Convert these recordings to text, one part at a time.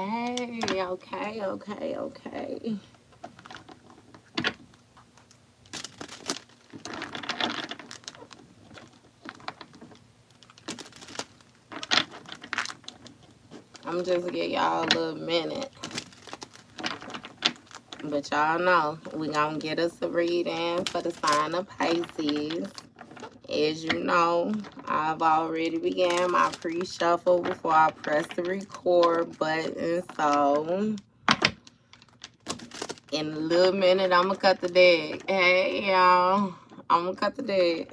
Okay, okay, okay, okay. I'm just give y'all a little minute. But y'all know we gonna get us a reading for the sign of Pisces. As you know, I've already began my pre-shuffle before I press the record button. So in a little minute, I'm gonna cut the deck. Hey y'all, I'm gonna cut the deck.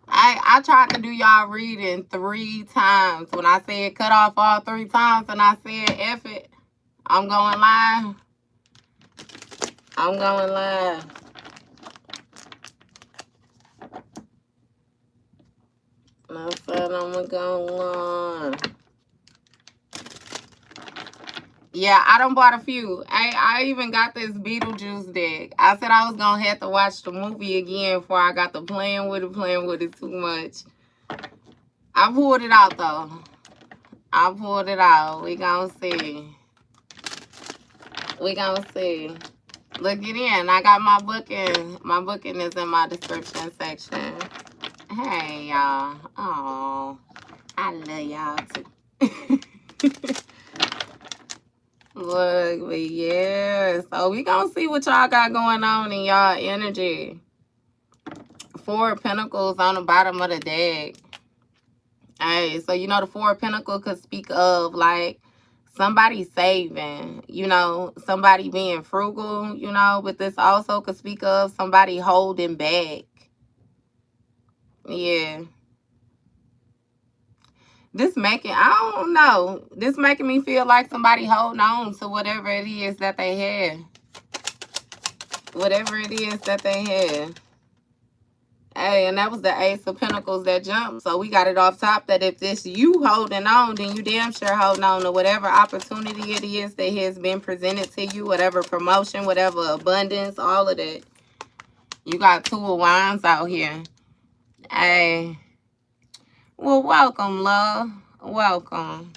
I tried to do y'all reading 3 times. When I said cut off all 3 times and I said F it, I'm going live. I'm going live. I said I'm gonna go on. Yeah, I done bought a few. I even got this Beetlejuice deck. I said I was gonna have to watch the movie again before I got to playing with it too much. I pulled it out though. I pulled it out. We gonna see. We gonna see. Look it in. I got my booking. My booking is in my description section. Hey y'all. Oh, I love y'all too. Look, but yeah. So we gonna see what y'all got going on in y'all energy. 4 of Pentacles on the bottom of the deck. Hey, so you know the 4 of Pentacles could speak of like somebody saving, you know, somebody being frugal, you know, but this also could speak of somebody holding back. Yeah. This making, I don't know, this making me feel like somebody holding on to whatever it is that they have. Whatever it is that they have. Hey, and that was the Ace of Pentacles that jumped. So we got it off top that if this you holding on, then you damn sure holding on to whatever opportunity it is that has been presented to you, whatever promotion, whatever abundance, all of that. You got 2 of Wands out here. Hey. Well, welcome, love. Welcome.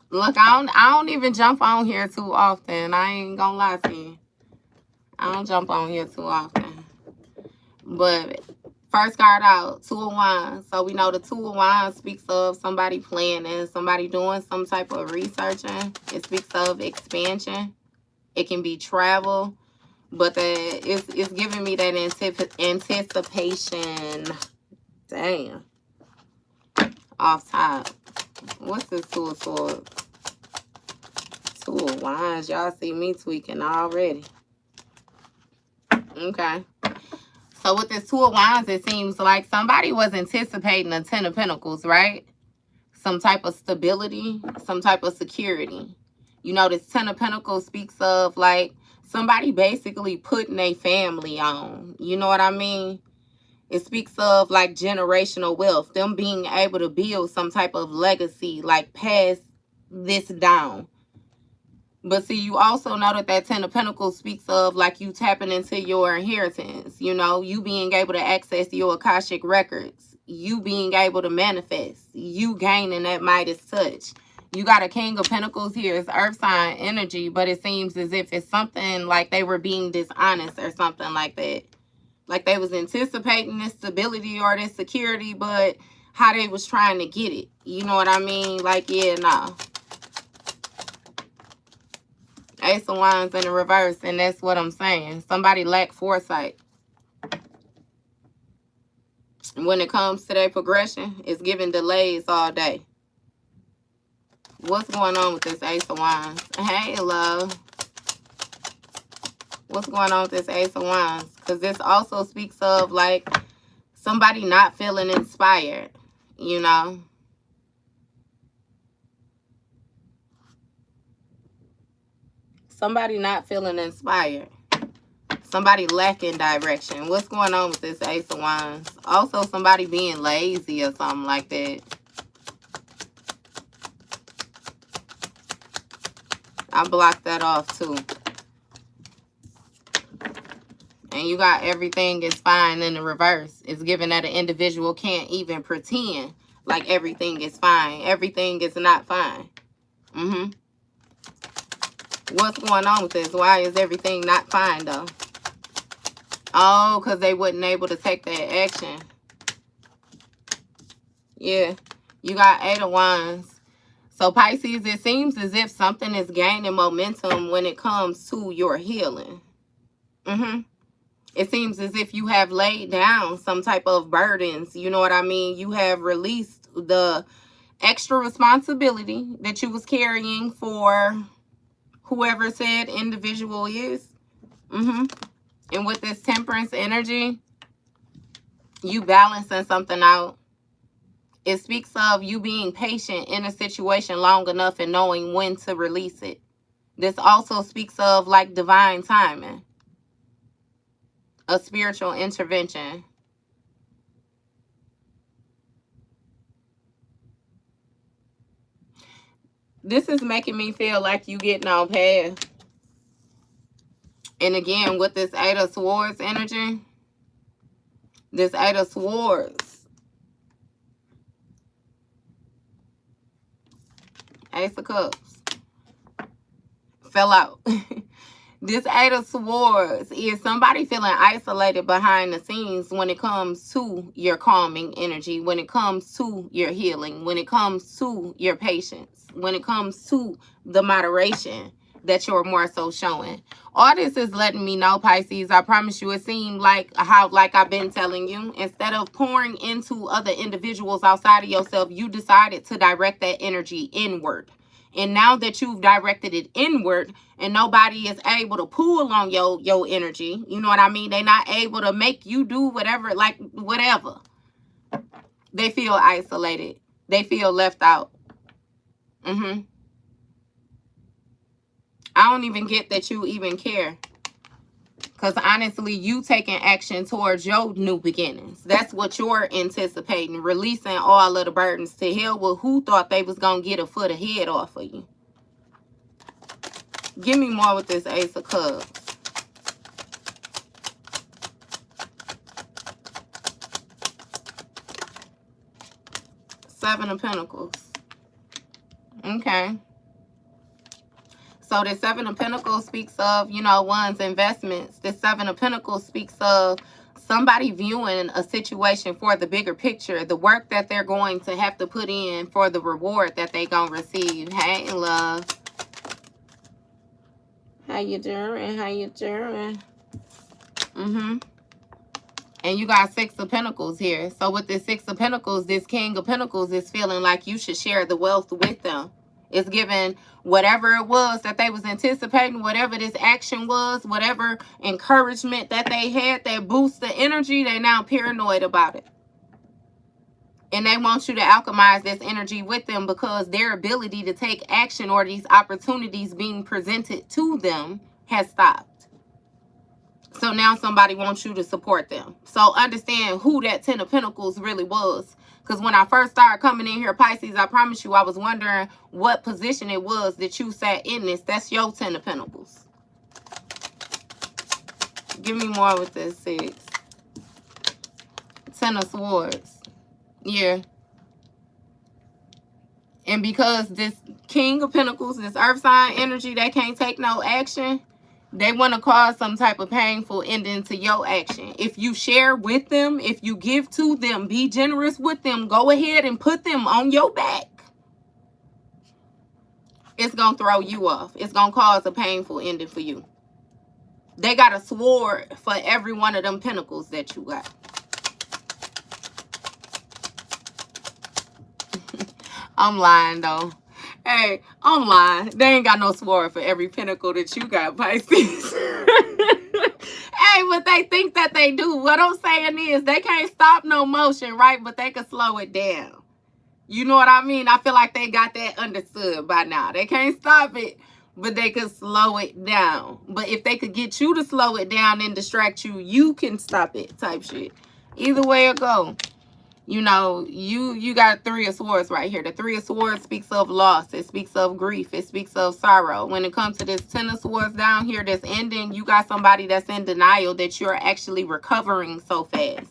Look, I don't even jump on here too often. I ain't gonna lie to you. I don't jump on here too often. But first card out, 2 of Wands. So we know the 2 of Wands speaks of somebody planning, somebody doing some type of researching. It speaks of expansion. It can be travel. But it's giving me that anticipation. Damn. Off top. What's this 2 of Swords? 2 of Wands. Y'all see me tweaking already. Okay. So with this 2 of Wands, it seems like somebody was anticipating a 10 of Pentacles, right? Some type of stability, some type of security. You know, this 10 of Pentacles speaks of like somebody basically putting a family on. You know what I mean? It speaks of like generational wealth, them being able to build some type of legacy, like pass this down. But see, you also know that that 10 of Pentacles speaks of like you tapping into your inheritance, you know, you being able to access your Akashic records, you being able to manifest, you gaining that Midas touch. You got a King of Pentacles here. It's earth sign energy, but it seems as if it's something like they were being dishonest or something like that. Like they was anticipating this stability or this security, but how they was trying to get it. You know what I mean? Like, yeah, nah. Ace of Wands in the reverse, and that's what I'm saying. Somebody lacked foresight. When it comes to their progression, it's giving delays all day. What's going on with this Ace of Wands? Hey, love. What's going on with this Ace of Wands? Because this also speaks of, like, somebody not feeling inspired, you know? Somebody not feeling inspired. Somebody lacking direction. What's going on with this Ace of Wands? Also, somebody being lazy or something like that. I blocked that off too. And you got everything is fine in the reverse. It's given that an individual can't even pretend like everything is fine. Everything is not fine. What's going on with this? Why is everything not fine, though? Oh, because they wasn't able to take that action. Yeah. You got 8 of Wands. So, Pisces, it seems as if something is gaining momentum when it comes to your healing. It seems as if you have laid down some type of burdens. You know what I mean? You have released the extra responsibility that you was carrying for whoever said individual is. And with this Temperance energy, you balancing something out. It speaks of you being patient in a situation long enough and knowing when to release it. This also speaks of like divine timing, a spiritual intervention. This is making me feel like you getting on path. And again, with this 8 of Swords energy, this 8 of Swords, Ace of Cups, fell out. This 8 of Swords is somebody feeling isolated behind the scenes when it comes to your calming energy, when it comes to your healing, when it comes to your patience, when it comes to the moderation that you're more so showing. All this is letting me know, Pisces, I promise you, it seemed like like I've been telling you, instead of pouring into other individuals outside of yourself, you decided to direct that energy inward. And now that you've directed it inward and nobody is able to pull on your energy, you know what I mean? They're not able to make you do whatever, like whatever. They feel isolated. They feel left out. I don't even get that you even care. Because honestly, you taking action towards your new beginnings. That's what you're anticipating. Releasing all of the burdens. To hell with who thought they was going to get a foot ahead off of you. Give me more with this Ace of Cups. Seven of Pentacles. Okay. So the 7 of Pentacles speaks of, you know, one's investments. The 7 of Pentacles speaks of somebody viewing a situation for the bigger picture, the work that they're going to have to put in for the reward that they're going to receive. Hey, love. How you doing? How you doing? And you got 6 of Pentacles here. So with this 6 of Pentacles, this King of Pentacles is feeling like you should share the wealth with them. It's giving whatever it was that they was anticipating, whatever this action was, whatever encouragement that they had, that boost the energy, they now paranoid about it. And they want you to alchemize this energy with them because their ability to take action or these opportunities being presented to them has stopped. So now somebody wants you to support them. So understand who that 10 of Pentacles really was. Because when I first started coming in here, Pisces, I promise you, I was wondering what position it was that you sat in this. That's your 10 of Pentacles. Give me more with this 6. 10 of Swords. Yeah. And because this King of Pentacles, this earth sign energy, they can't take no action. They want to cause some type of painful ending to your action. If you share with them, if you give to them, be generous with them, go ahead and put them on your back. It's going to throw you off. It's going to cause a painful ending for you. They got a sword for every one of them pentacles that you got. I'm lying, though. Hey, I'm lying. They ain't got no sword for every pentacle that you got, Pisces. Hey, but they think that they do. What I'm saying is they can't stop no motion, right? But they can slow it down. You know what I mean? I feel like they got that understood by now. They can't stop it, but they can slow it down. But if they could get you to slow it down and distract you, you can stop it type shit. Either way it go. You know, you got 3 of Swords right here. The 3 of Swords speaks of loss. It speaks of grief. It speaks of sorrow. When it comes to this 10 of Swords down here that's ending, you got somebody that's in denial that you're actually recovering so fast.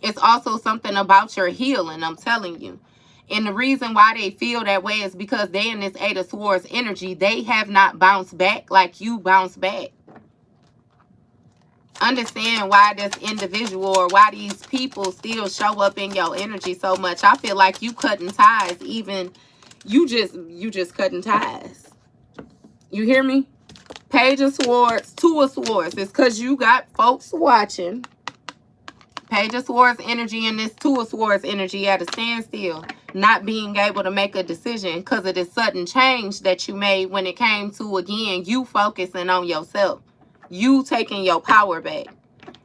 It's also something about your healing, I'm telling you. And the reason why they feel that way is because they in this Eight of Swords energy. They have not bounced back like you bounced back. Understand why this individual or why these people still show up in your energy so much. I feel like you cutting ties. Even you just cutting ties. You hear me? Page of Swords, Two of Swords. It's because you got folks watching. Page of Swords energy and this Two of Swords energy at a standstill. Not being able to make a decision because of this sudden change that you made when it came to, again, you focusing on yourself. You taking your power back.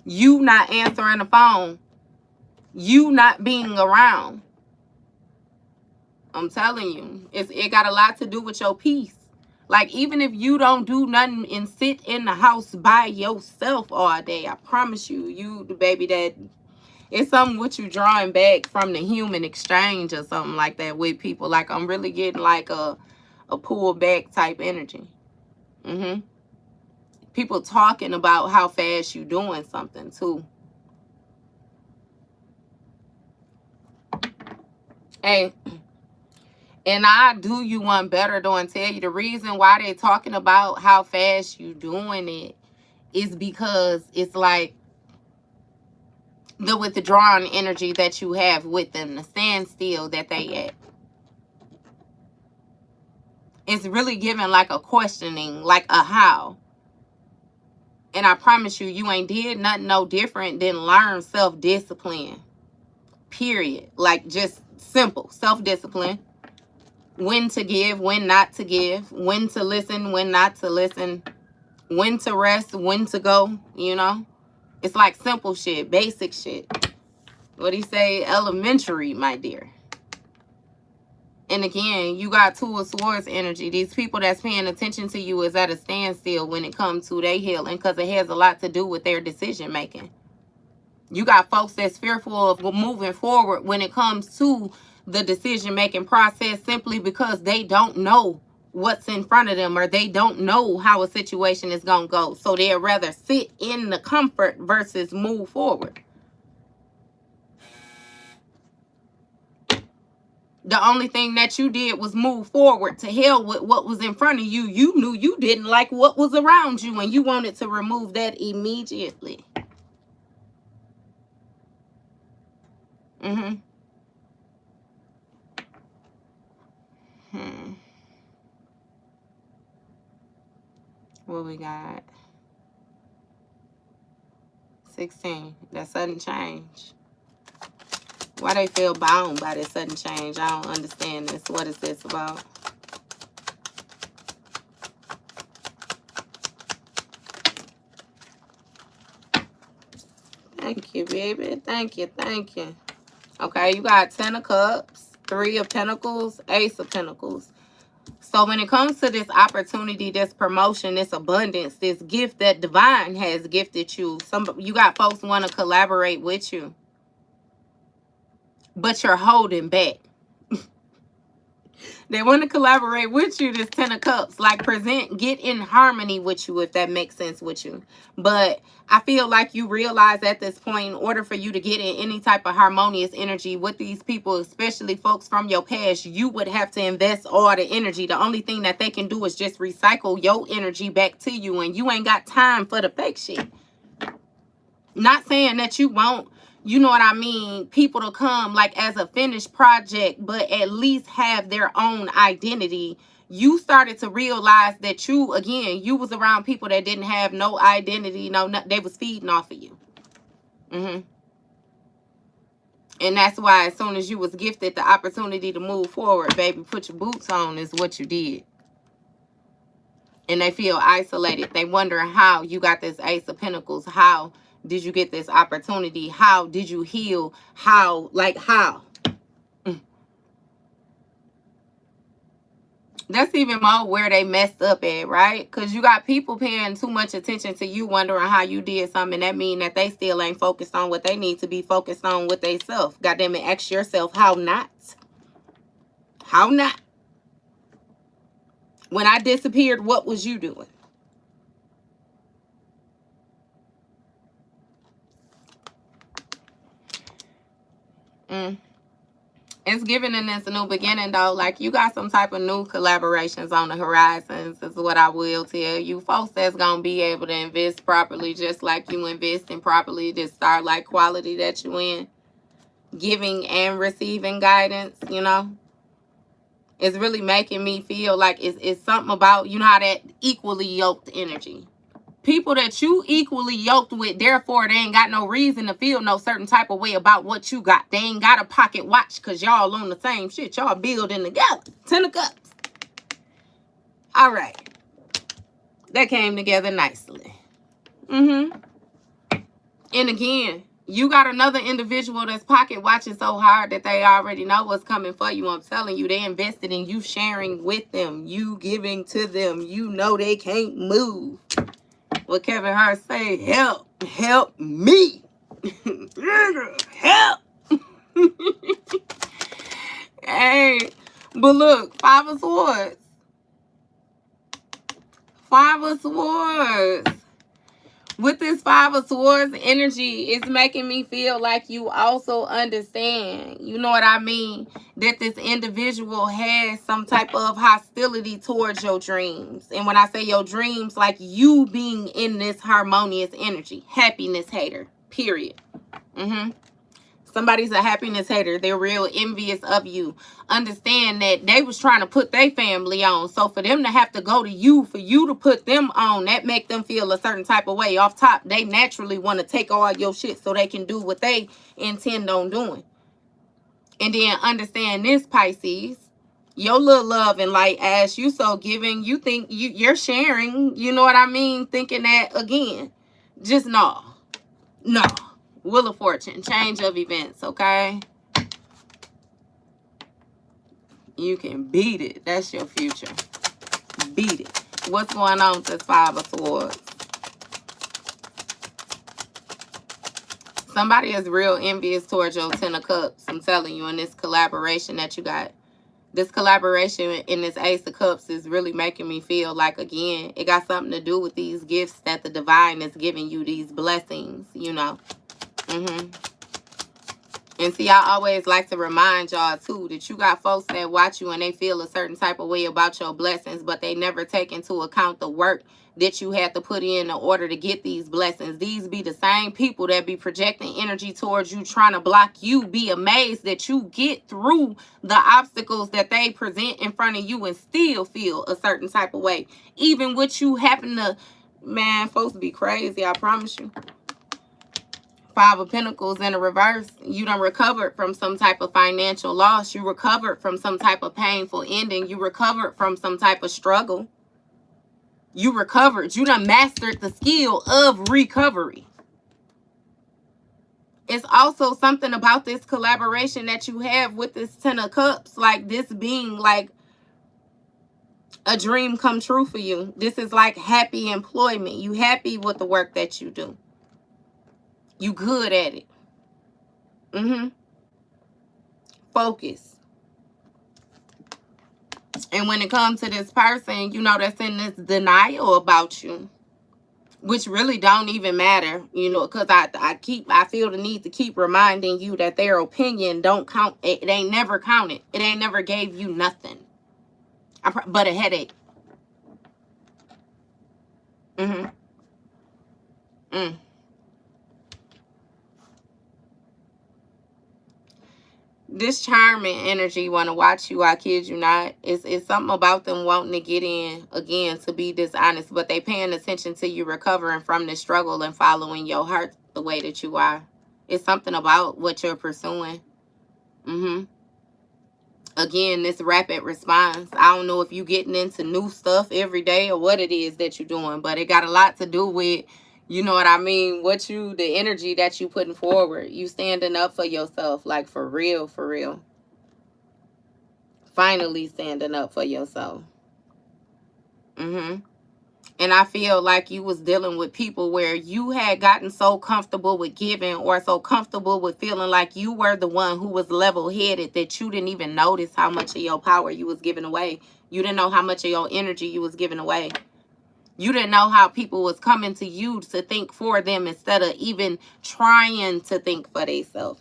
You not answering the phone. You not being around. I'm telling you. It got a lot to do with your peace. Like, even if you don't do nothing and sit in the house by yourself all day, I promise you, you the baby that it's something with you drawing back from the human exchange or something like that with people. Like, I'm really getting like a pull back type energy. People talking about how fast you doing something too. Hey, and I do you one better though and tell you the reason why they talking about how fast you doing it is because it's like the withdrawn energy that you have with them, the standstill that they at. It's really giving like a questioning, like a how. And I promise you, you ain't did nothing no different than learn self-discipline. Period. Like, just simple self-discipline. When to give, when not to give. When to listen, when not to listen. When to rest, when to go, you know. It's like simple shit, basic shit. What do you say? Elementary, my dear. And again, you got Two of Swords energy. These people that's paying attention to you is at a standstill when it comes to their healing because it has a lot to do with their decision making. You got folks that's fearful of moving forward when it comes to the decision making process simply because they don't know what's in front of them or they don't know how a situation is going to go. So they'd rather sit in the comfort versus move forward. The only thing that you did was move forward. To hell with what was in front of you. You knew you didn't like what was around you and you wanted to remove that immediately. What we got? 16. That sudden change. Why they feel bound by this sudden change? I don't understand this. What is this about? Thank you, baby. Thank you. Thank you. Okay, you got 10 of Cups, 3 of Pentacles, Ace of Pentacles. So when it comes to this opportunity, this promotion, this abundance, this gift that divine has gifted you, you got folks want to collaborate with you, but you're holding back. They want to collaborate with you, this 10 of Cups. Like, get in harmony with you, if that makes sense with you. But I feel like you realize at this point, in order for you to get in any type of harmonious energy with these people, especially folks from your past, you would have to invest all the energy. The only thing that they can do is just recycle your energy back to you. And you ain't got time for the fake shit. Not saying that you won't, you know what I mean, people to come like as a finished project, but at least have their own identity. You started to realize that you was around people that didn't have no identity, they was feeding off of you. And that's why as soon as you was gifted the opportunity to move forward, baby, put your boots on is what you did. And they feel isolated. They wonder how you got this Ace of Pentacles. How did you get this opportunity? How did you heal? How? That's even more where they messed up at, right? Because you got people paying too much attention to you, wondering how you did something. That mean that they still ain't focused on what they need to be focused on with they self. Goddamn it, ask yourself, how not? How not? When I disappeared, what was you doing? It's giving in this new beginning, though. Like, you got some type of new collaborations on the horizons, is what I will tell you. Folks that's going to be able to invest properly, just like you investing properly, this star-like quality that you in. Giving and receiving guidance, you know. It's really making me feel like it's something about, you know how that equally yoked energy. People that you equally yoked with, therefore they ain't got no reason to feel no certain type of way about what you got. They ain't got a pocket watch because y'all on the same shit. Y'all building together. 10 of Cups. All right. That came together nicely. And again, you got another individual that's pocket watching so hard that they already know what's coming for you. I'm telling you, they invested in you, sharing with them, you giving to them. You know they can't move. What Kevin Hart say, help me. Help. Hey, but look, 5 of Swords. 5 of Swords. With this 5 of Swords energy, it's making me feel like you also understand, you know what I mean, that this individual has some type of hostility towards your dreams. And when I say your dreams, like you being in this harmonious energy. Happiness hater, period. Somebody's a happiness hater. They're real envious of you. Understand that they was trying to put their family on. So for them to have to go to you, for you to put them on, that make them feel a certain type of way. Off top, they naturally want to take all your shit so they can do what they intend on doing. And then understand this, Pisces. Your little love and light ass, you so giving, you think you're sharing, you know what I mean? Thinking that again. Just no. No. Wheel of Fortune, change of events, okay? You can beat it. That's your future. Beat it. What's going on with this 5 of Swords? Somebody is real envious towards your 10 of Cups. I'm telling you, in this collaboration that you got. This collaboration in this Ace of Cups is really making me feel like, again, it got something to do with these gifts that the divine is giving you, these blessings, you know. And see, I always like to remind y'all, too, that you got folks that watch you and they feel a certain type of way about your blessings, but they never take into account the work that you had to put in order to get these blessings. These be the same people that be projecting energy towards you, trying to block you. Be amazed that you get through the obstacles that they present in front of you and still feel a certain type of way. Even with you happen to, man, folks be crazy, I promise you. 5 of Pentacles in a reverse. You done recovered from some type of financial loss. You recovered from some type of painful ending. You recovered from some type of struggle. You recovered. You done mastered the skill of recovery. It's also something about this collaboration that you have with this 10 of Cups. Like this being like a dream come true for you. This is like happy employment. You happy with the work that you do. You good at it. Focus. And when it comes to this person, you know, that's in this denial about you, which really don't even matter, you know, because I feel the need to keep reminding you that their opinion don't count. It ain't never counted. It ain't never gave you nothing but a headache. This charming energy want to watch you, I kid you not. It's something about them wanting to get in, again, to be dishonest, but they paying attention to you recovering from this struggle and following your heart the way that you are. It's something about what you're pursuing. Again, this rapid response. I don't know if you getting into new stuff every day or what it is that you're doing, but it got a lot to do with, you know what I mean, the energy that you putting forward. You standing up for yourself, like for real, for real. Finally standing up for yourself. And I feel like you was dealing with people where you had gotten so comfortable with giving or so comfortable with feeling like you were the one who was level-headed that you didn't even notice how much of your power you was giving away. You didn't know how much of your energy you was giving away. You didn't know how people was coming to you to think for them instead of even trying to think for themselves.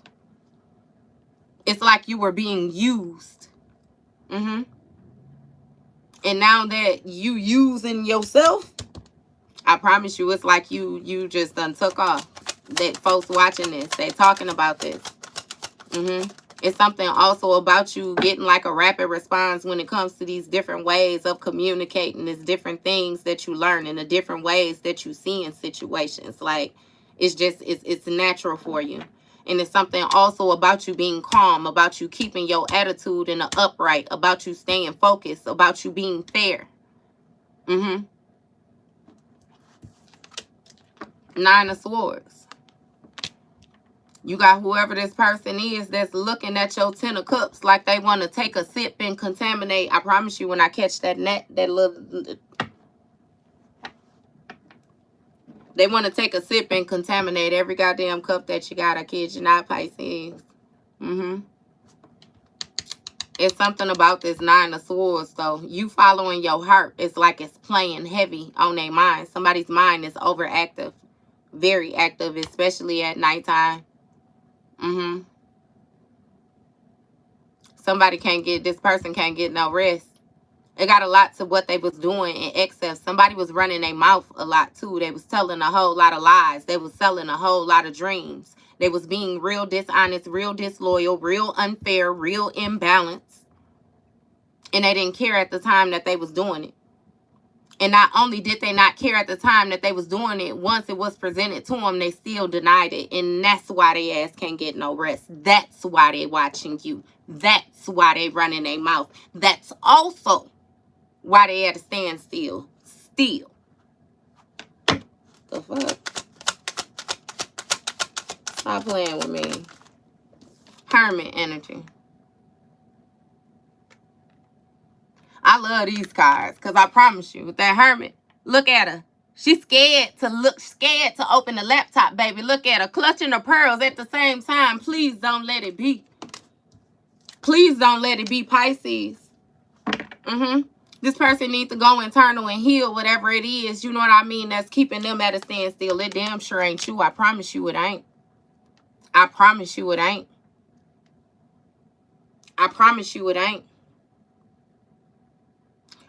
It's like you were being used. And now that you using yourself, I promise you, it's like you just done took off. That folks watching this, they talking about this. It's something also about you getting like a rapid response when it comes to these different ways of communicating. There's different things that you learn and the different ways that you see in situations. Like, it's just, it's natural for you. And it's something also about you being calm, about you keeping your attitude in the upright, about you staying focused, about you being fair. 9 of Swords. You got whoever this person is that's looking at your 10 of Cups like they want to take a sip and contaminate. I promise you, when I catch that net, that little... They want to take a sip and contaminate every goddamn cup that you got. I kid you not, Pisces. It's something about this 9 of Swords, though. You following your heart. It's like it's playing heavy on their mind. Somebody's mind is overactive. Very active, especially at nighttime. Somebody can't get, this person can't get no rest. It got a lot to what they was doing in excess. Somebody was running their mouth a lot too. They was telling a whole lot of lies. They was selling a whole lot of dreams. They was being real dishonest, real disloyal, real unfair, real imbalanced. And they didn't care at the time that they was doing it. And not only did they not care at the time that they was doing it, once it was presented to them, they still denied it. And that's why they ass can't get no rest. That's why they watching you. That's why they running their mouth. That's also why they had to stand still. Still. The fuck? Stop playing with me. Hermit energy. I love these cards because I promise you, with that Hermit, look at her. She's scared to open the laptop, baby. Look at her, clutching her pearls at the same time. Please don't let it be. Please don't let it be, Pisces. This person needs to go internal and heal whatever it is, you know what I mean, that's keeping them at a standstill. It damn sure ain't you. I promise you it ain't. I promise you it ain't. I promise you it ain't.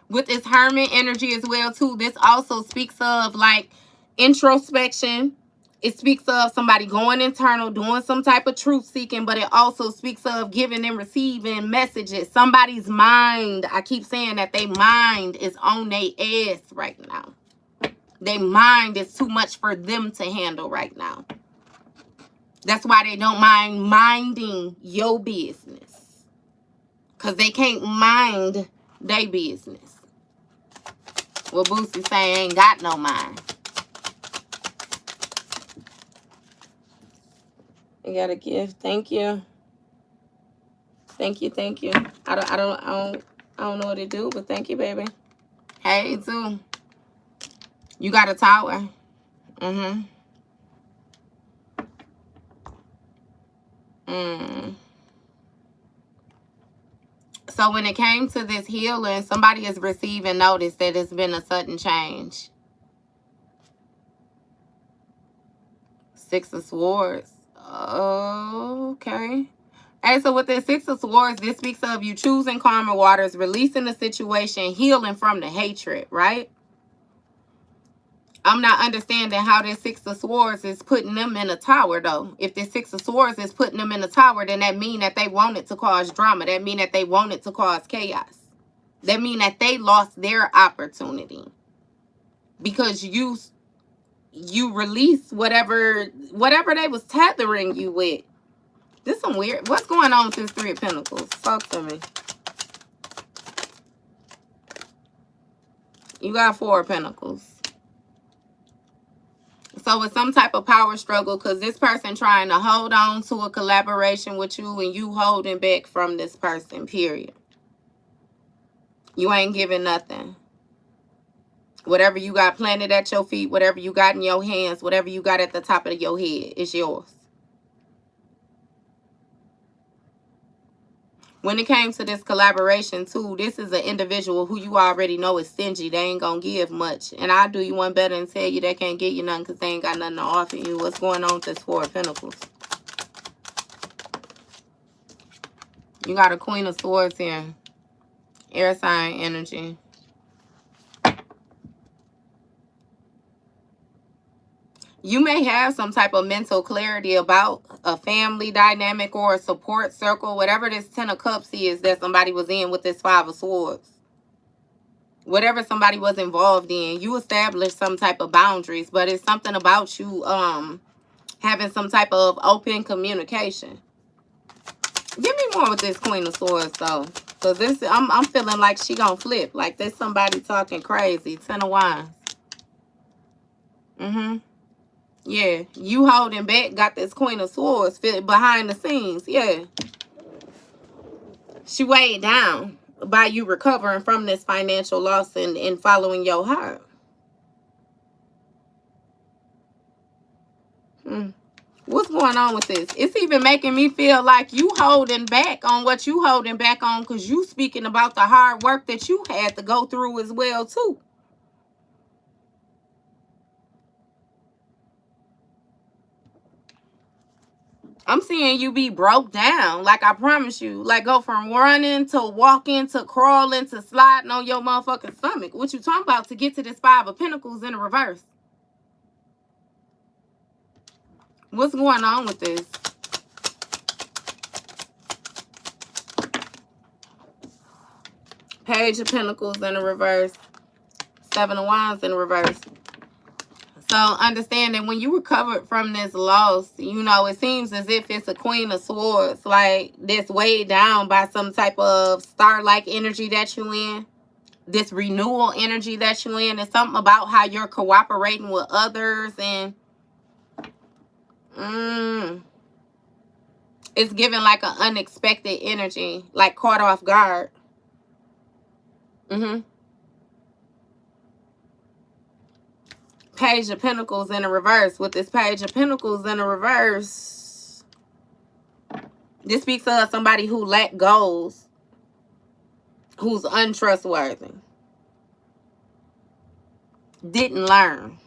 With this Hermit energy as well, too, this also speaks of, like, introspection. It speaks of somebody going internal, doing some type of truth-seeking, but it also speaks of giving and receiving messages. Somebody's mind, I keep saying that their mind is on their ass right now. Their mind is too much for them to handle right now. That's why they don't mind minding your business. Because they can't mind their business. Well, Boosie saying ain't got no mind. You got a gift. Thank you. Thank you. Thank you. I don't know what to do, but thank you, baby. Hey, too. You got a tower. So when it came to this healing, somebody is receiving notice that it's been a sudden change. 6 of Swords. Okay. Hey, so with this 6 of Swords, this speaks of you choosing calmer waters, releasing the situation, healing from the hatred, right? I'm not understanding how this 6 of Swords is putting them in a tower, though. If this 6 of Swords is putting them in a tower, then that means that they wanted to cause drama. That means that they wanted to cause chaos. That means that they lost their opportunity. Because you release whatever they was tethering you with. This some weird. What's going on with this 3 of Pentacles? Talk to me. You got 4 of Pentacles. So it's some type of power struggle because this person trying to hold on to a collaboration with you and you holding back from this person, period. You ain't giving nothing. Whatever you got planted at your feet, whatever you got in your hands, whatever you got at the top of your head, it's yours. When it came to this collaboration, too, this is an individual who you already know is stingy. They ain't going to give much. And I'll do you one better and tell you they can't get you nothing because they ain't got nothing to offer you. What's going on with this 4 of Pentacles? You got a Queen of Swords here. Air sign energy. You may have some type of mental clarity about a family dynamic or a support circle, whatever this 10 of Cups is that somebody was in with this 5 of Swords. Whatever somebody was involved in, you established some type of boundaries, but it's something about you having some type of open communication. Give me more with this Queen of Swords though, because this I'm feeling like she gonna flip, like there's somebody talking crazy. 10 of Wands. Yeah, you holding back, got this Queen of Swords behind the scenes. Yeah, she weighed down by you recovering from this financial loss and following your heart. What's going on with this? It's even making me feel like you holding back on what you holding back on, because you speaking about the hard work that you had to go through as well too. I'm seeing you be broke down. Like, I promise you. Like, go from running to walking to crawling to sliding on your motherfucking stomach. What you talking about to get to this 5 of Pentacles in the reverse? What's going on with this? Page of Pentacles in the reverse. 7 of Wands in the reverse. So understand that when you recovered from this loss, you know, it seems as if it's a Queen of Swords, like this weighed down by some type of star-like energy that you in. This renewal energy that you in. It's something about how you're cooperating with others, and it's giving like an unexpected energy, like caught off guard. Page of Pentacles in the reverse. With this Page of Pentacles in the reverse, this speaks of somebody who let goes, who's untrustworthy, didn't learn.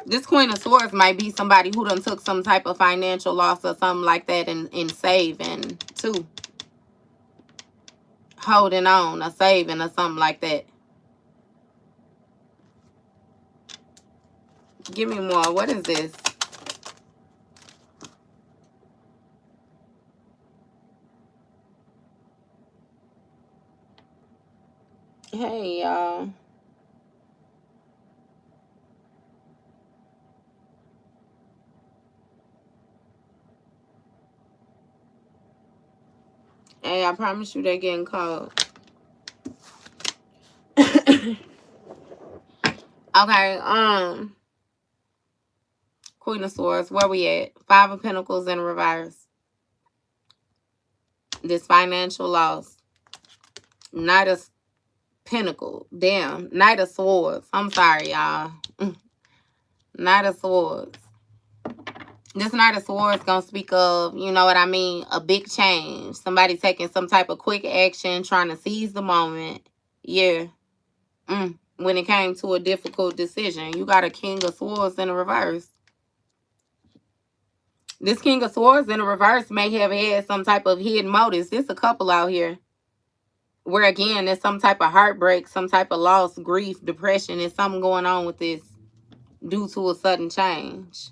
This Queen of Swords might be somebody who done took some type of financial loss or something like that and saving too. Holding on or saving or something like that. Give me more. What is this? Hey, y'all. Hey, I promise you they're getting cold. Okay, Queen of Swords, where we at? 5 of Pentacles in reverse. This financial loss. Knight of Pentacles. Damn. Knight of Swords. I'm sorry, y'all. Knight of Swords. This Knight of Swords gonna speak of, you know what I mean, a big change. Somebody taking some type of quick action, trying to seize the moment. Yeah. When it came to a difficult decision. You got a King of Swords in the reverse. This King of Swords in the reverse may have had some type of hidden motives. There's a couple out here where, again, there's some type of heartbreak, some type of loss, grief, depression. There's something going on with this due to a sudden change.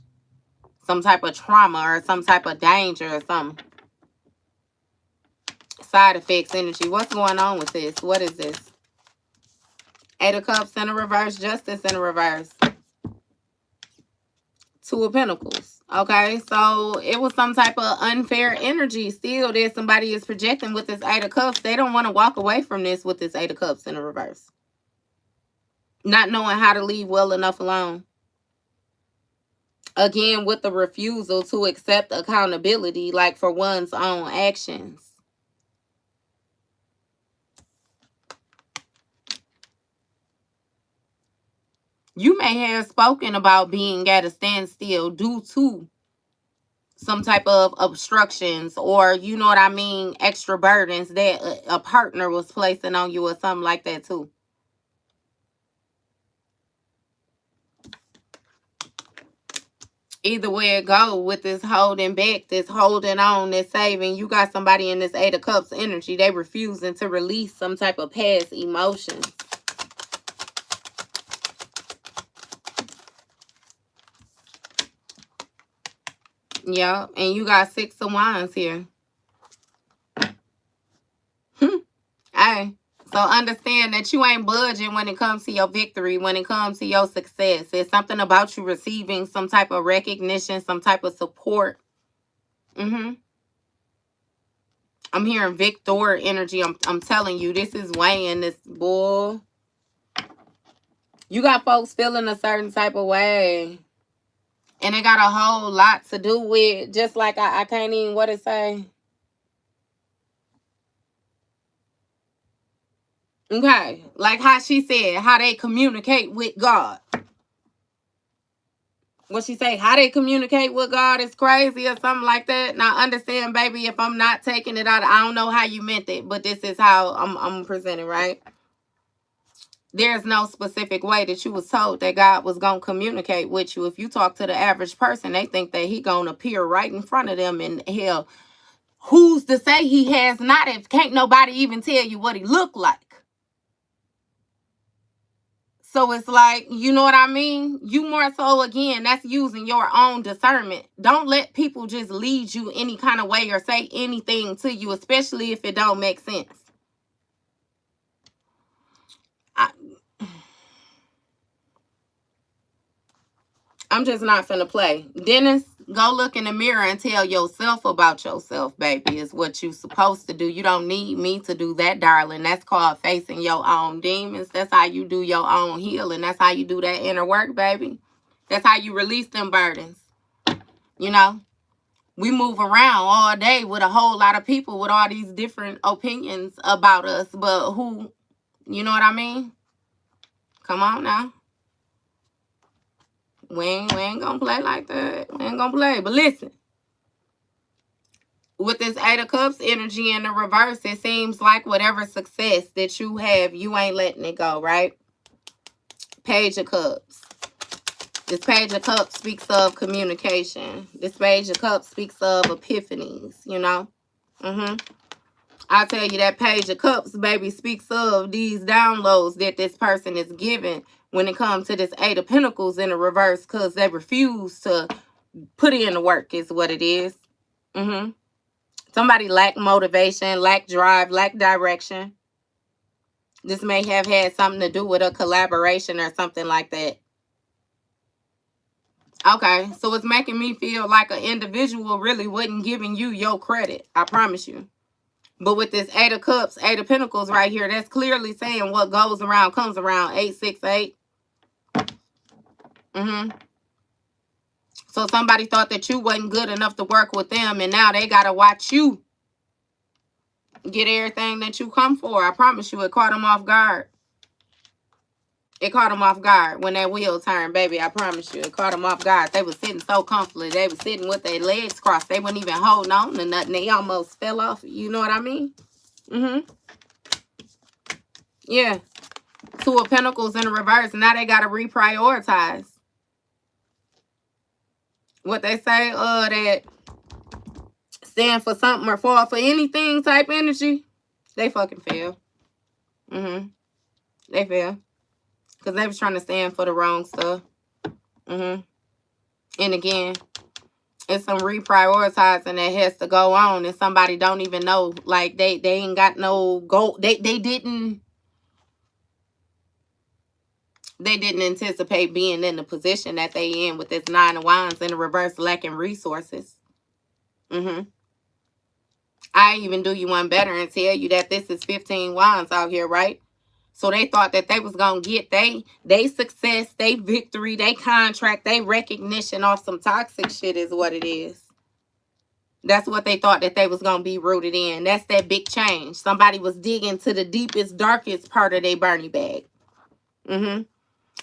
Some type of trauma or some type of danger or something. Side effects energy. What's going on with this? What is this? 8 of Cups in the reverse. Justice in the reverse. 2 of Pentacles. Okay, so it was some type of unfair energy still that somebody is projecting with this 8 of Cups. They don't want to walk away from this with this 8 of Cups in the reverse. Not knowing how to leave well enough alone. Again, with the refusal to accept accountability, like for one's own actions. You may have spoken about being at a standstill due to some type of obstructions or, you know what I mean, extra burdens that a partner was placing on you or something like that too. Either way it go with this holding back, this holding on, this saving, you got somebody in this Eight of Cups energy. They refusing to release some type of past emotions. Yeah, and you got Six of Wands here. Hey, so understand that you ain't budging when it comes to your victory, when it comes to your success. It's something about you receiving some type of recognition, some type of support. I'm hearing victor energy. I'm telling you, this is weighing this bull. You got folks feeling a certain type of way. And it got a whole lot to do with, just like I can't even, what it say? Okay, like how she said, how they communicate with God. What she say, how they communicate with God is crazy or something like that. Now understand, baby, if I'm not taking it out, I don't know how you meant it, but this is how I'm presenting, right? There's no specific way that you was told that God was going to communicate with you. If you talk to the average person, they think that he going to appear right in front of them. And hell, who's to say he has not if can't nobody even tell you what he looked like? So it's like, you know what I mean? You more so, again, that's using your own discernment. Don't let people just lead you any kind of way or say anything to you, especially if it don't make sense. I'm just not finna play. Dennis, go look in the mirror and tell yourself about yourself, baby, is what you supposed to do. You don't need me to do that, darling. That's called facing your own demons. That's how you do your own healing. That's how you do that inner work, baby. That's how you release them burdens. You know, we move around all day with a whole lot of people with all these different opinions about us, but who, you know what I mean? Come on now. We ain't gonna play like that. We ain't gonna play. But listen, with this Eight of Cups energy in the reverse, it seems like whatever success that you have, you ain't letting it go, right? Page of Cups. This Page of Cups speaks of communication. This Page of Cups speaks of epiphanies, you know? I tell you, that Page of Cups, baby, speaks of these downloads that this person is giving when it comes to this Eight of Pentacles in the reverse, because they refuse to put in the work is what it is. Somebody lack motivation, lack drive, lack direction. This may have had something to do with a collaboration or something like that. Okay, so it's making me feel like an individual really wasn't giving you your credit. I promise you. But with this Eight of Cups, Eight of Pentacles right here, that's clearly saying what goes around comes around. 868. So somebody thought that you wasn't good enough to work with them, and now they got to watch you get everything that you come for. I promise you, it caught them off guard. It caught them off guard when that wheel turned, baby. I promise you, it caught them off guard. They were sitting so comfortably. They were sitting with their legs crossed. They weren't even holding on to nothing. They almost fell off. You know what I mean? Yeah. Two of Pentacles in the reverse. Now they got to reprioritize. What they say, that stand for something or fall for anything type energy, they fucking fail. They fail. Because they was trying to stand for the wrong stuff. And again, it's some reprioritizing that has to go on, and somebody don't even know. Like, they ain't got no goal. They didn't anticipate being in the position that they in with this Nine of Wands in the reverse, lacking resources. I even do you one better and tell you that this is 15 Wands out here, right? So they thought that they was going to get they success, they victory, they contract, they recognition off some toxic shit is what it is. That's what they thought that they was going to be rooted in. That's that big change. Somebody was digging to the deepest, darkest part of their Bernie bag.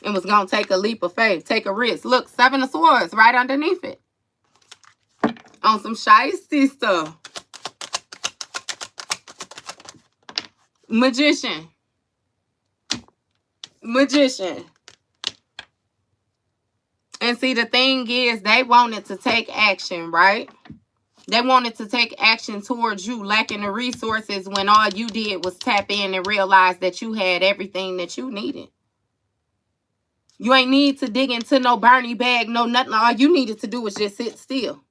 It was going to take a leap of faith, take a risk. Look, Seven of Swords right underneath it. On some shiesty stuff. Magician. And see, the thing is, they wanted to take action, right? They wanted to take action towards you lacking the resources when all you did was tap in and realize that you had everything that you needed. You ain't need to dig into no Bernie bag, no nothing. All you needed to do was just sit still.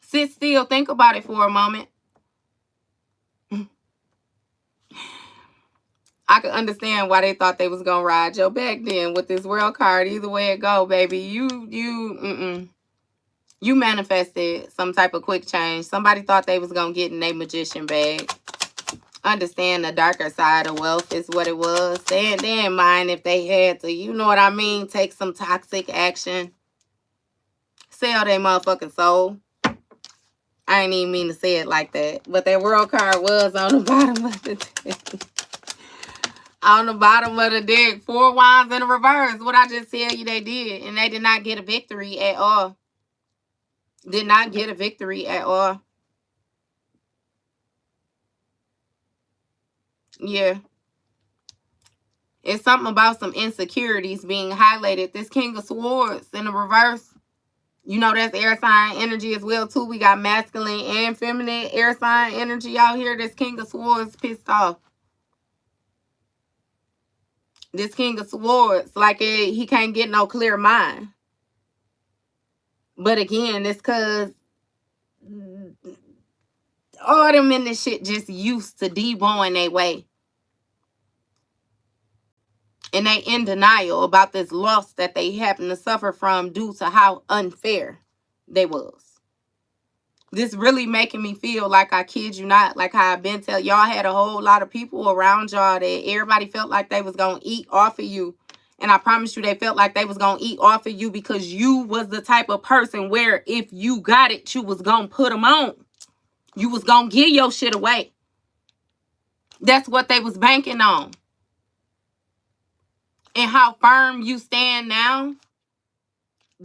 Sit still. Think about it for a moment. I could understand why they thought they was going to ride your back then with this world card. Either way it go, baby. You manifested some type of quick change. Somebody thought they was going to get in their magician bag. Understand the darker side of wealth is what it was. They didn't mind if they had to, you know what I mean, take some toxic action. Sell their motherfucking soul. I ain't even mean to say it like that. But that world card was on the bottom of the deck. On the bottom of the deck. 4 wands in reverse. What I just tell you they did. And they did not get a victory at all. Did not get a victory at all. Yeah. It's something about some insecurities being highlighted. This King of Swords in the reverse. You know, that's air sign energy as well, too. We got masculine and feminine air sign energy out here. This King of Swords pissed off. This King of Swords, like he can't get no clear mind. But again, it's because all them in this shit just used to deboing their way. And they in denial about this loss that they happen to suffer from due to how unfair they was. This really making me feel like, I kid you not, like how I've been telling y'all, had a whole lot of people around y'all that everybody felt like they was going to eat off of you. And I promise you, they felt like they was going to eat off of you because you was the type of person where if you got it, you was going to put them on. You was going to give your shit away. That's what they was banking on. And how firm you stand now,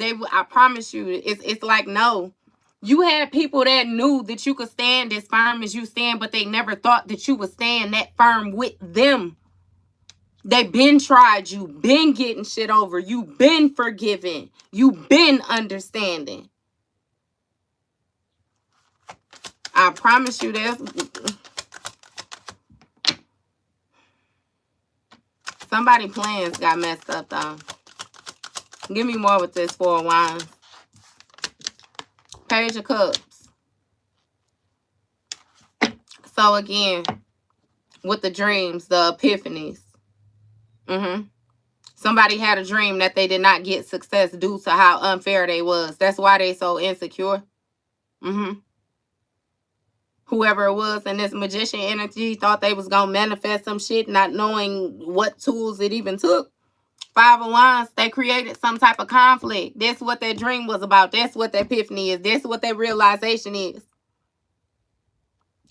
I promise you, it's like, no. You had people that knew that you could stand as firm as you stand, but they never thought that you would stand that firm with them. They been tried you, been getting shit over, you been forgiven, you been understanding. I promise you there's... Somebody plans got messed up, though. Give me more with this 4 of Wands. Page of Cups. So again, with the dreams, the epiphanies. Somebody had a dream that they did not get success due to how unfair they was. That's why they so insecure. Whoever it was in this magician energy thought they was going to manifest some shit, not knowing what tools it even took. 5 of Wands, they created some type of conflict. That's what their dream was about. That's what their epiphany is. That's what their realization is.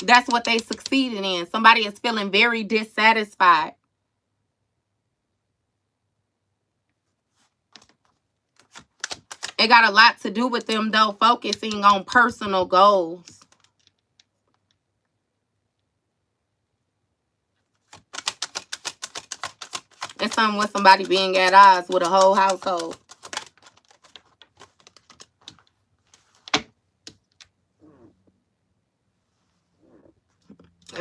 That's what they succeeded in. Somebody is feeling very dissatisfied. It got a lot to do with them, though, focusing on personal goals. It's something with somebody being at odds with a whole household.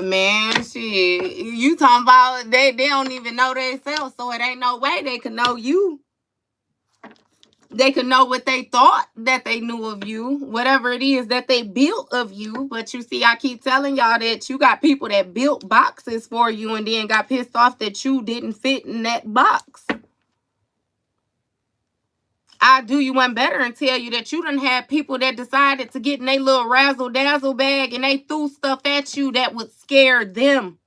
Man, shit. You talking about they don't even know themselves, so it ain't no way they could know you. They could know what they thought that they knew of you, whatever it is that they built of you. But you see, I keep telling y'all that you got people that built boxes for you and then got pissed off that you didn't fit in that box. I'll do you one better and tell you that you done had people that decided to get in their little razzle-dazzle bag and they threw stuff at you that would scare them.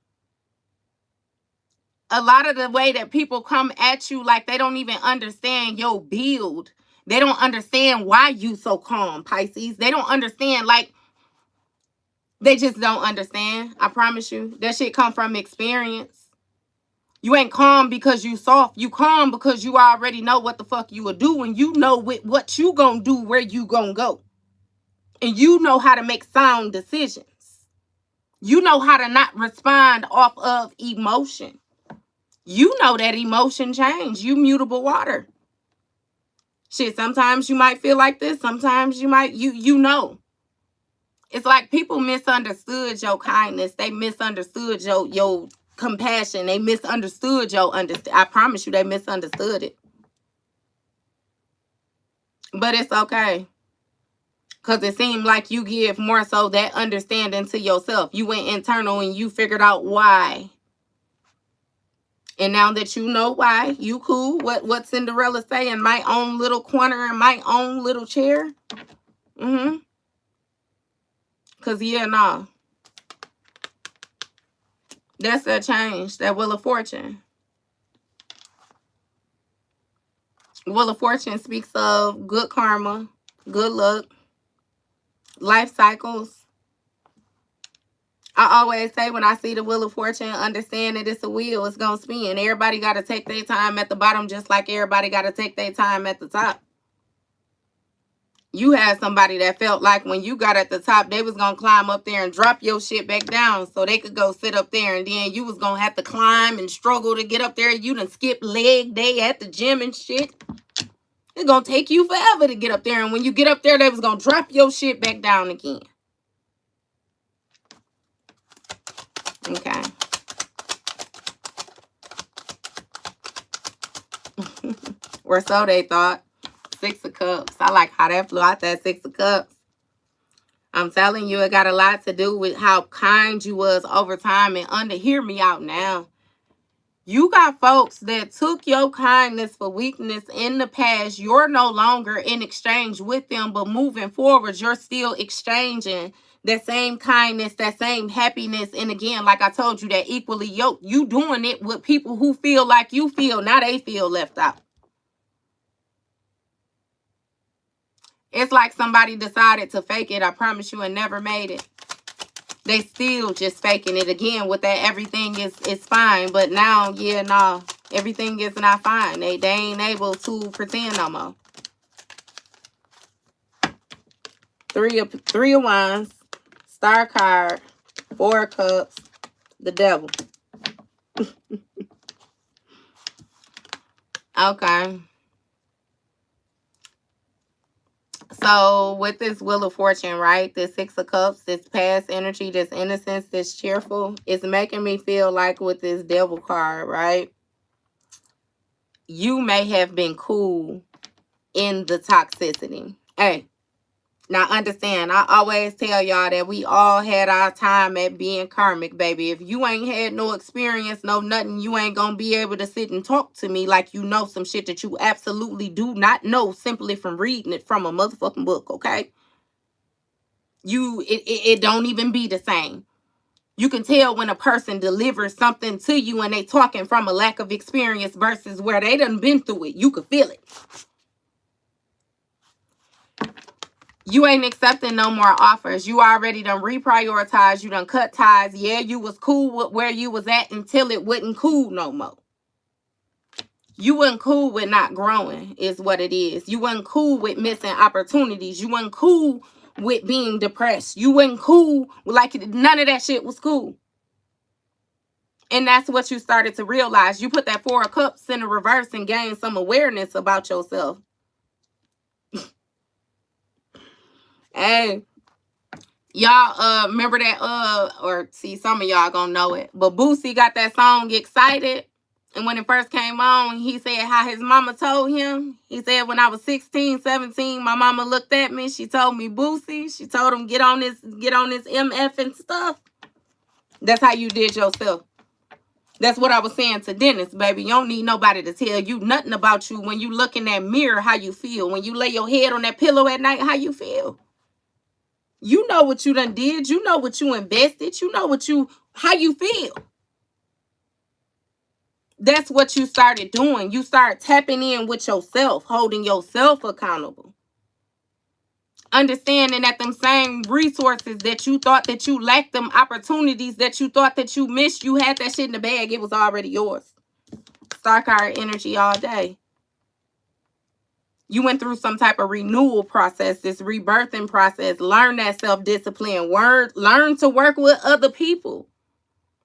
A lot of the way that people come at you like they don't even understand your build. They don't understand why you so calm, Pisces. They don't understand, like, they just don't understand. I promise you. That shit come from experience. You ain't calm because you soft. You calm because you already know what the fuck you will do. And you know what you gonna do, where you gonna go. And you know how to make sound decisions. You know how to not respond off of emotion. You know that emotion change. You mutable water. Shit, sometimes you might feel like this. Sometimes you might, you know. It's like people misunderstood your kindness. They misunderstood your compassion. They misunderstood your understand. I promise you, they misunderstood it. But it's okay. Because it seemed like you give more so that understanding to yourself. You went internal and you figured out why. And now that you know why, you cool. What Cinderella say, in my own little corner, in my own little chair? Because, yeah, nah. That's that change, that Wheel of Fortune. Wheel of Fortune speaks of good karma, good luck, life cycles. I always say when I see the Wheel of Fortune, understand that it's a wheel. It's going to spin. Everybody got to take their time at the bottom just like everybody got to take their time at the top. You had somebody that felt like when you got at the top, they was going to climb up there and drop your shit back down so they could go sit up there. And then you was going to have to climb and struggle to get up there. You done skip leg day at the gym and shit. It's going to take you forever to get up there. And when you get up there, they was going to drop your shit back down again. Okay. Or so they thought. 6 of Cups. I like how that flew out, that 6 of Cups. I'm telling you, it got a lot to do with how kind you was over time. And hear me out now. You got folks that took your kindness for weakness in the past. You're no longer in exchange with them, but moving forward, you're still exchanging that same kindness, that same happiness. And again, like I told you, that equally yoked. You doing it with people who feel like you feel. Now they feel left out. It's like somebody decided to fake it, I promise you, and never made it. They still just faking it again with that everything is fine. But now, yeah, no, everything is not fine. They ain't able to pretend no more. 3 of Wands, Star card, 4 of Cups, the Devil. Okay. So with this Wheel of Fortune, right, this 6 of Cups, this past energy, this innocence, this cheerful, it's making me feel like with this Devil card, right, you may have been cool in the toxicity. Hey, now understand, I always tell y'all that we all had our time at being karmic, baby. If you ain't had no experience, no nothing, you ain't gonna be able to sit and talk to me like you know some shit that you absolutely do not know simply from reading it from a motherfucking book, okay? It don't even be the same. You can tell when a person delivers something to you and they talking from a lack of experience versus where they done been through it. You could feel it. You ain't accepting no more offers. You already done reprioritized. You done cut ties. Yeah, you was cool with where you was at until it wasn't cool no more. You wasn't cool with not growing is what it is. You wasn't cool with missing opportunities. You wasn't cool with being depressed. You wasn't cool. Like none of that shit was cool. And that's what you started to realize. You put that 4 of Cups in the reverse and gained some awareness about yourself. Hey, y'all remember that or see, some of y'all gonna know it, but Boosie got that song Excited, and when it first came on, he said how his mama told him. He said, when I was 16, 17, my mama looked at me, she told me, Boosie, she told him get on this MF and stuff. That's how you did yourself. That's what I was saying to Dennis, baby. You don't need nobody to tell you nothing about you. When you look in that mirror, how you feel. When you lay your head on that pillow at night, how you feel. You know what you done did. You know what you invested. You know how you feel. That's what you started doing. You start tapping in with yourself, holding yourself accountable. Understanding that them same resources that you thought that you lacked, them opportunities that you thought that you missed, you had that shit in the bag. It was already yours. Star card energy all day. You went through some type of renewal process, this rebirthing process. Learn that self-discipline. Learn to work with other people.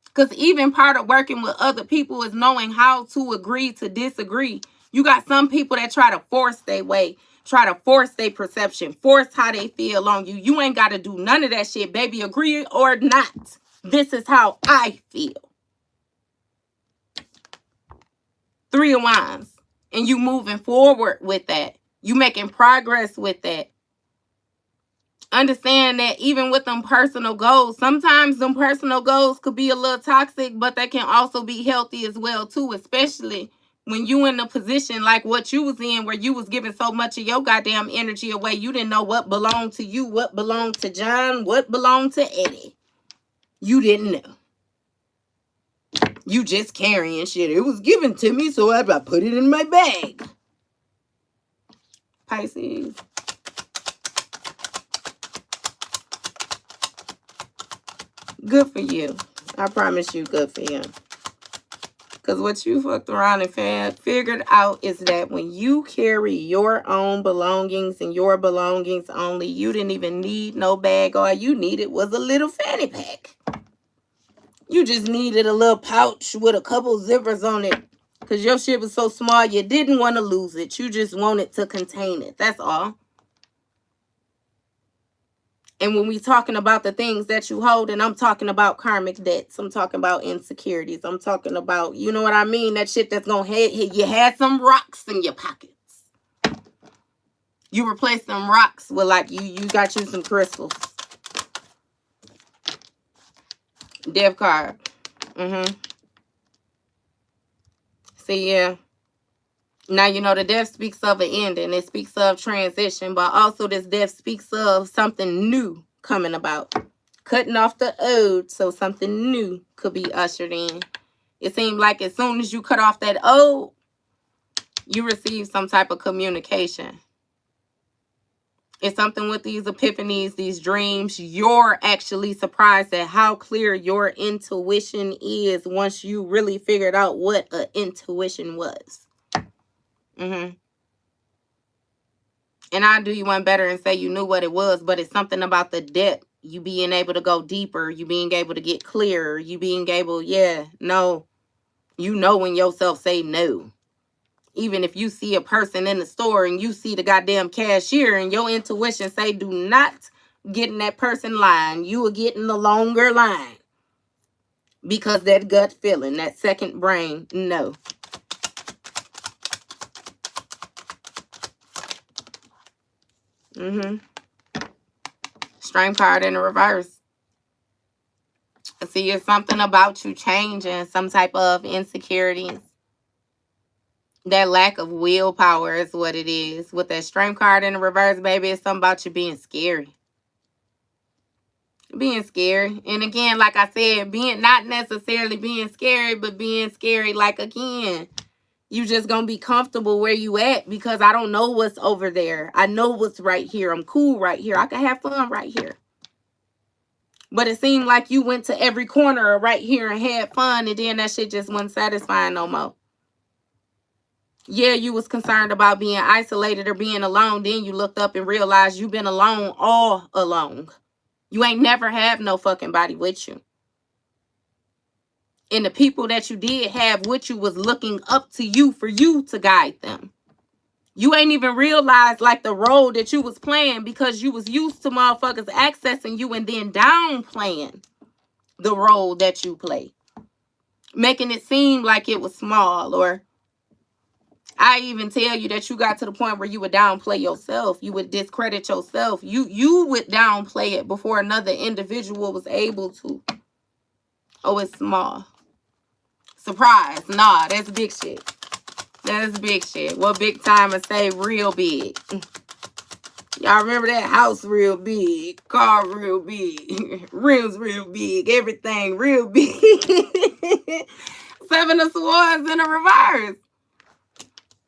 Because even part of working with other people is knowing how to agree to disagree. You got some people that try to force their way, try to force their perception, force how they feel on you. You ain't got to do none of that shit, baby. Agree or not. This is how I feel. 3 of Wands. And you moving forward with that. You making progress with that. Understand that even with them personal goals, sometimes them personal goals could be a little toxic, but they can also be healthy as well too, especially when you in a position like what you was in, where you was giving so much of your goddamn energy away. You didn't know what belonged to you, what belonged to John, what belonged to Eddie. You didn't know. You just carrying shit. It was given to me, so I put it in my bag. Pisces. Good for you. I promise you, good for you. Because what you fucked around and figured out is that when you carry your own belongings and your belongings only, you didn't even need no bag. All you needed was a little fanny pack. You just needed a little pouch with a couple zippers on it. Because your shit was so small, you didn't want to lose it. You just wanted to contain it. That's all. And when we talking about the things that you hold, and I'm talking about karmic debts, I'm talking about insecurities, I'm talking about, you know what I mean, that shit that's gonna hit. You had some rocks in your pockets. You replaced them rocks with like you got you some crystals. Death card. See, yeah. Now, you know, the death speaks of an ending. It speaks of transition. But also this death speaks of something new coming about. Cutting off the old so something new could be ushered in. It seemed like as soon as you cut off that old, you receive some type of communication. It's something with these epiphanies, these dreams. You're actually surprised at how clear your intuition is once you really figured out what an intuition was. And I'll do you one better and say you knew what it was, but it's something about the depth. You being able to go deeper. You being able to get clearer. You being able, no. You know when yourself say no. Even if you see a person in the store and you see the goddamn cashier and your intuition say do not get in that person line. You will get in the longer line. Because that gut feeling, that second brain, no. Strength card in the reverse. See, it's something about you changing, some type of insecurities. That lack of willpower is what it is. With that strength card in the reverse, baby, it's something about you being scary. Being scary. And again, like I said, not necessarily being scary, but being scary, like, again, you just gonna be comfortable where you at because I don't know what's over there. I know what's right here. I'm cool right here. I can have fun right here. But it seemed like you went to every corner right here and had fun, and then that shit just wasn't satisfying no more. Yeah, you was concerned about being isolated or being alone. Then you looked up and realized you've been alone all along. You ain't never have no fucking body with you. And the people that you did have with you was looking up to you for you to guide them. You ain't even realized like the role that you was playing because you was used to motherfuckers accessing you and then downplaying the role that you play. Making it seem like it was small. Or I even tell you that you got to the point where you would downplay yourself. You would discredit yourself. You would downplay it before another individual was able to. Oh, it's small. Surprise. Nah, that's big shit. That's big shit. What big time I say real big. Y'all remember that? House real big. Car real big. Rims real big. Everything real big. 7 of Swords in a reverse.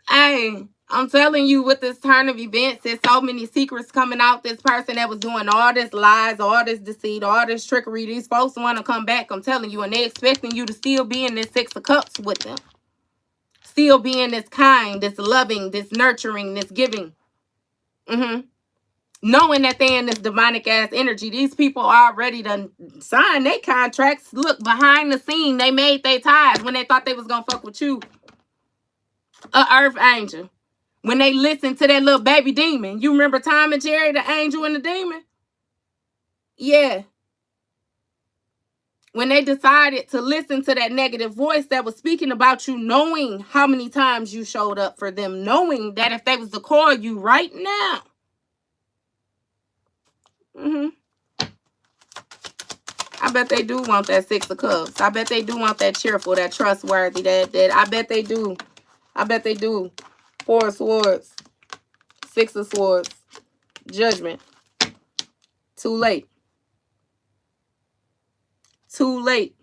Hey, I'm telling you, with this turn of events, there's so many secrets coming out. This person that was doing all this lies, all this deceit, all this trickery, these folks want to come back, I'm telling you, and they're expecting you to still be in this 6 of Cups with them. Still being this kind, this loving, this nurturing, this giving. Knowing that they're in this demonic ass energy. These people already done signed their contracts. Look, behind the scene, they made their ties when they thought they was going to fuck with you. A earth angel. When they listened to that little baby demon. You remember Tom and Jerry, the angel and the demon? Yeah. When they decided to listen to that negative voice that was speaking about you, knowing how many times you showed up for them, knowing that if they was to call you right now, I bet they do want that Six of Cups. I bet they do want that cheerful, that trustworthy, that I bet they do. I bet they do. Four of Swords, Six of Swords, Judgment. Too late. Too late.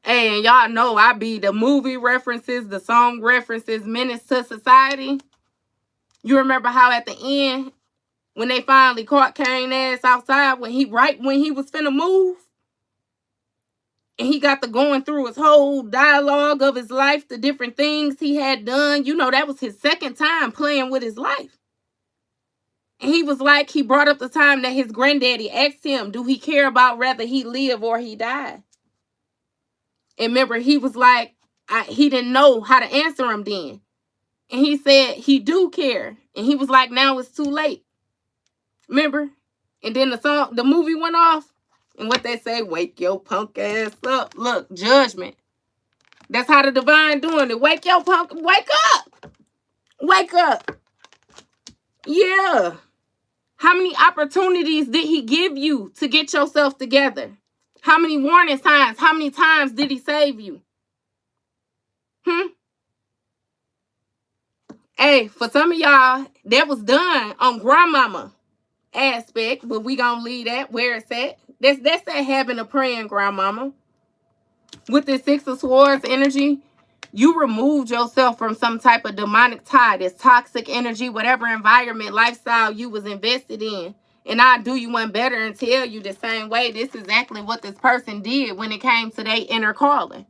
And y'all know I be the movie references, the song references, Menace to Society. You remember how at the end, when they finally caught Kane ass outside, when he was finna move, and he got to going through his whole dialogue of his life, the different things he had done. You know, that was his second time playing with his life. And he was like, he brought up the time that his granddaddy asked him, do he care about whether he live or he died? And remember, he was like, he didn't know how to answer him then. And he said, he do care. And he was like, now it's too late. Remember? And then the movie went off. And what they say, wake your punk ass up. Look, judgment. That's how the divine doing it. Wake your punk, wake up. Wake up. Yeah. How many opportunities did he give you to get yourself together? How many warning signs? How many times did he save you? Hey, for some of y'all, that was done on grandmama aspect, but we gonna leave that where it's at. That's that having a praying grandmama. With this Six of Swords energy, you removed yourself from some type of demonic tie, this toxic energy, whatever environment, lifestyle you was invested in. And I'll do you one better and tell you the same way. This is exactly what this person did when it came to their inner calling.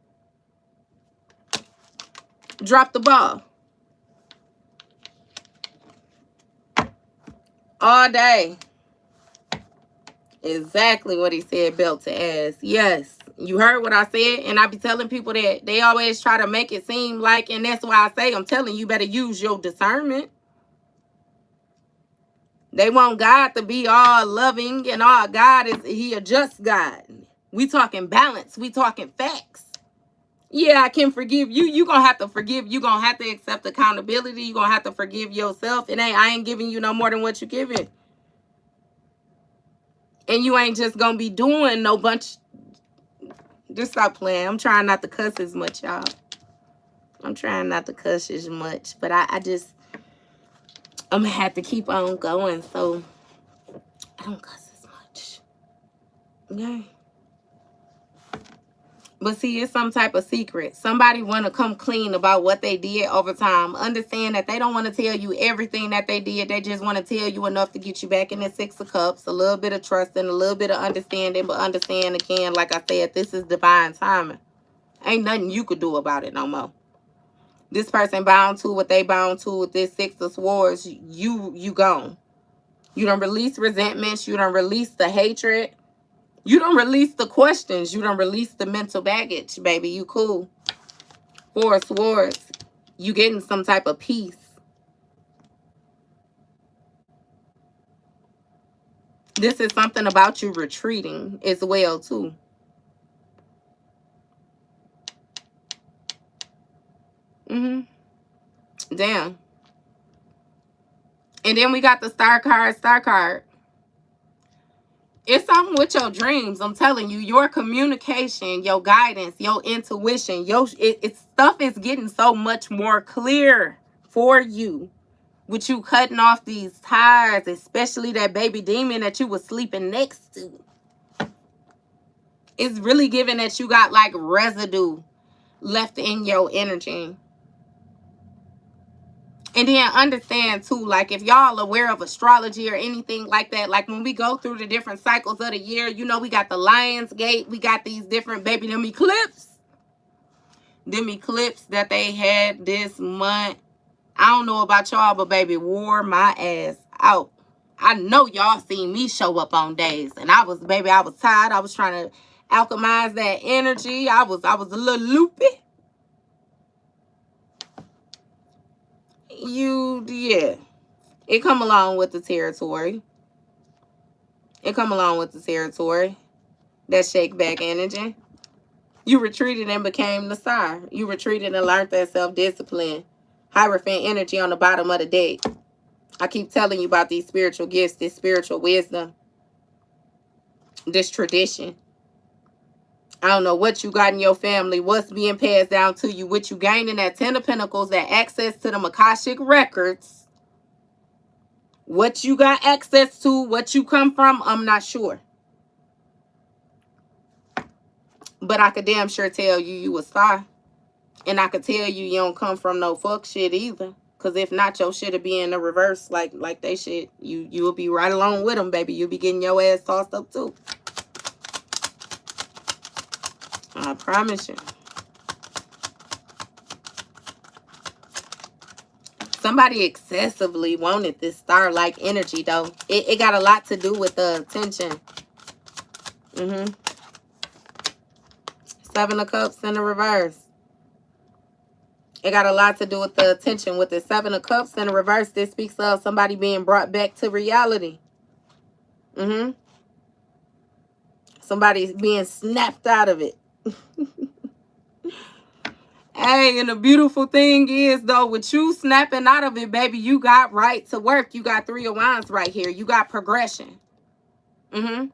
Drop the ball. All day. Exactly what he said, belt to ass. Yes. You heard what I said, and I be telling people that they always try to make it seem like, and that's why I say, I'm telling you, better use your discernment. They want God to be all loving, and all God is, he a just God. We talking balance. We talking facts. Yeah, I can forgive you. You gonna have to forgive. You gonna have to accept accountability. You gonna have to forgive yourself. I ain't giving you no more than what you giving. And you ain't just gonna be doing no bunch. Just stop playing. I'm trying not to cuss as much, y'all. I'm trying not to cuss as much. But I'm going to have to keep on going. So, I don't cuss as much. Okay? But see, it's some type of secret. Somebody want to come clean about what they did over time. Understand that they don't want to tell you everything that they did. They just want to tell you enough to get you back in the Six of Cups. A little bit of trust and a little bit of understanding. But understand, again, like I said, this is divine timing. Ain't nothing you could do about it no more. This person bound to what they bound to with this Six of Swords. You gone. You don't release resentments. You don't release the hatred. You don't release the questions. You don't release the mental baggage, baby. You cool. Four of Swords. You getting some type of peace. This is something about you retreating as well, too. Damn. And then we got the Star card. It's something with your dreams. I'm telling you, your communication, your guidance, your intuition, stuff is getting so much more clear for you. With you cutting off these ties, especially that baby demon that you was sleeping next to. It's really giving that you got like residue left in your energy. And then understand too, like if y'all aware of astrology or anything like that, like when we go through the different cycles of the year, you know, we got the Lion's Gate, we got these different them eclipse that they had this month. I don't know about y'all, but baby, wore my ass out. I know y'all seen me show up on days, and I was tired. I was trying to alchemize that energy. I was a little loopy. yeah. It come along with the territory. It come along with the territory. That shake back energy. You retreated and became the star. You retreated and learned that self-discipline. Hierophant energy on the bottom of the deck. I keep telling you about these spiritual gifts, this spiritual wisdom, this tradition. I don't know what you got in your family, what's being passed down to you, what you gained in that Ten of Pentacles, that access to the Akashic records. What you got access to, what you come from, I'm not sure. But I could damn sure tell you a star. And I could tell you don't come from no fuck shit either. Because if not, your shit'll be in the reverse like they shit. You'll be right along with them, baby. You'll be getting your ass tossed up too. I promise you. Somebody excessively wanted this star-like energy, though. It got a lot to do with the attention. Seven of Cups in the reverse. It got a lot to do with the attention. With the Seven of Cups in the reverse, this speaks of somebody being brought back to reality. Somebody's being snapped out of it. Hey, and the beautiful thing is, though, with you snapping out of it, baby, you got right to work. You got Three of Wands right here. You got progression. And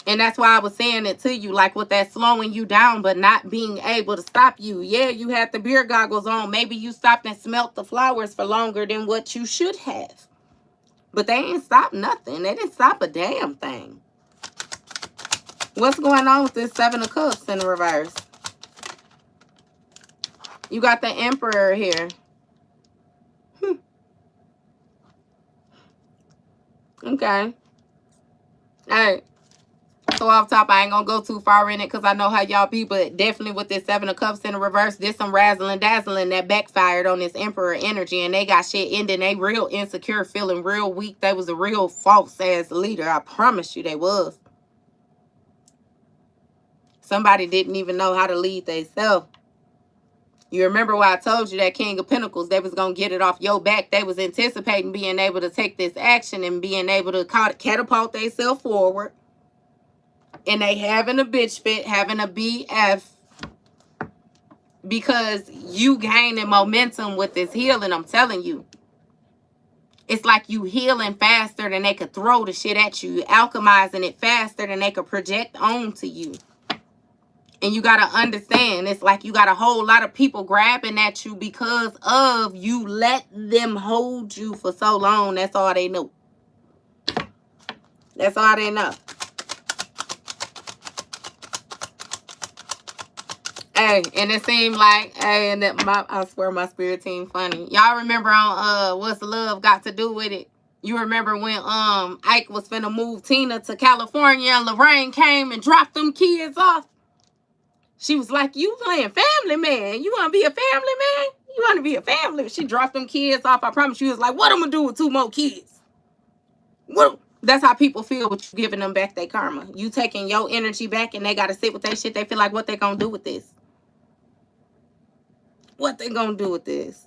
that's why I was saying it to you, like with that slowing you down, but not being able to stop you. Yeah, you had the beer goggles on. Maybe you stopped and smelt the flowers for longer than what you should have. But they ain't stopped nothing. They didn't stop a damn thing. What's going on with this Seven of Cups in the reverse? You got the Emperor here. Okay. All right. So off top, I ain't gonna go too far in it because I know how y'all be, but definitely with this Seven of Cups in the reverse, there's some razzling dazzling that backfired on this Emperor energy, and they got shit ending. They real insecure, feeling real weak. They was a real false ass leader. I promise you they was. Somebody didn't even know how to lead themselves. You remember what I told you, that King of Pentacles, they was going to get it off your back. They was anticipating being able to take this action and being able to catapult themselves forward. And they having a bitch fit, having a BF. Because you gaining momentum with this healing, I'm telling you. It's like you healing faster than they could throw the shit at you. Alchemizing it faster than they could project onto you. And you got to understand, it's like you got a whole lot of people grabbing at you because of you let them hold you for so long. That's all they know. That's all they know. Hey, and it seemed like, hey, and that I swear my spirit team funny. Y'all remember on What's Love Got to Do with It? You remember when Ike was finna move Tina to California and Lorraine came and dropped them kids off? She was like, you playing family man. You want to be a family man? You want to be a family? She dropped them kids off. I promise you. She was like, what I'm going to do with 2 more kids? What? That's how people feel with you giving them back their karma. You taking your energy back and they got to sit with their shit. They feel like, what they going to do with this? What they going to do with this?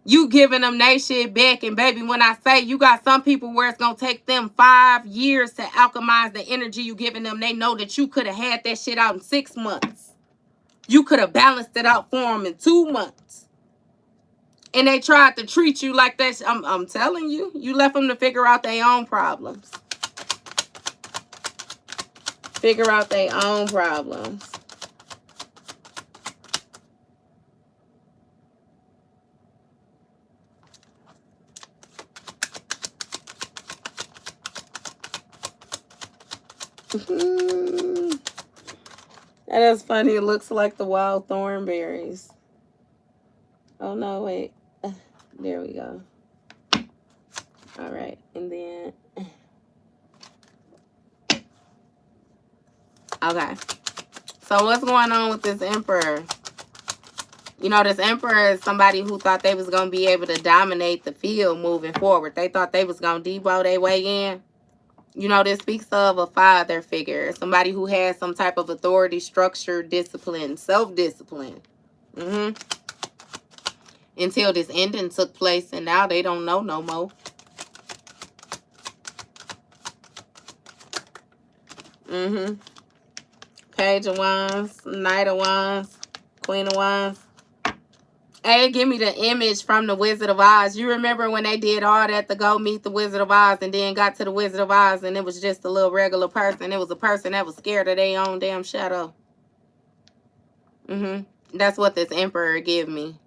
You giving them their shit back. And baby, when I say you got some people where it's going to take them 5 years to alchemize the energy you giving them, they know that you could have had that shit out in 6 months. You could have balanced it out for them in 2 months. And they tried to treat you like that. I'm telling you, you left them to figure out their own problems. Figure out their own problems. That is funny. It looks like the wild thornberries. Oh, no, wait. There we go. All right. And then... Okay. So what's going on with this Emperor? You know, this Emperor is somebody who thought they was going to be able to dominate the field moving forward. They thought they was going to Debo their way in. You know, this speaks of a father figure. Somebody who has some type of authority, structure, discipline, self-discipline. And until this ending took place, and now they don't know no more. Page of Wands, Knight of Wands, Queen of Wands. Hey, give me the image from the Wizard of Oz. You remember when they did all that to go meet the Wizard of Oz, and then got to the Wizard of Oz and it was just a little regular person. It was a person that was scared of their own damn shadow. That's what this Emperor give me.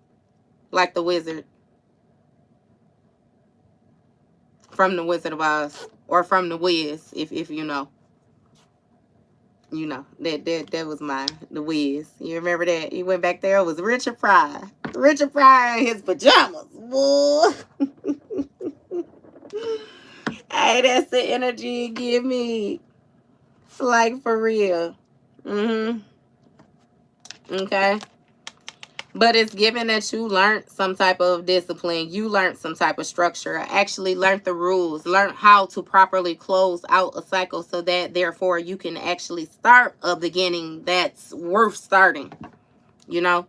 Like the wizard. From the Wizard of Oz. Or from the Wiz, if you know. You know, that was the Wiz. You remember that? He went back there, it was Richard Pryor. Richard Pryor in his pajamas. Whoa. Hey, that's the energy you give me. Like, for real. Okay. But it's given that you learned some type of discipline. You learned some type of structure. Actually learned the rules. Learned how to properly close out a cycle so that, therefore, you can actually start a beginning that's worth starting. You know?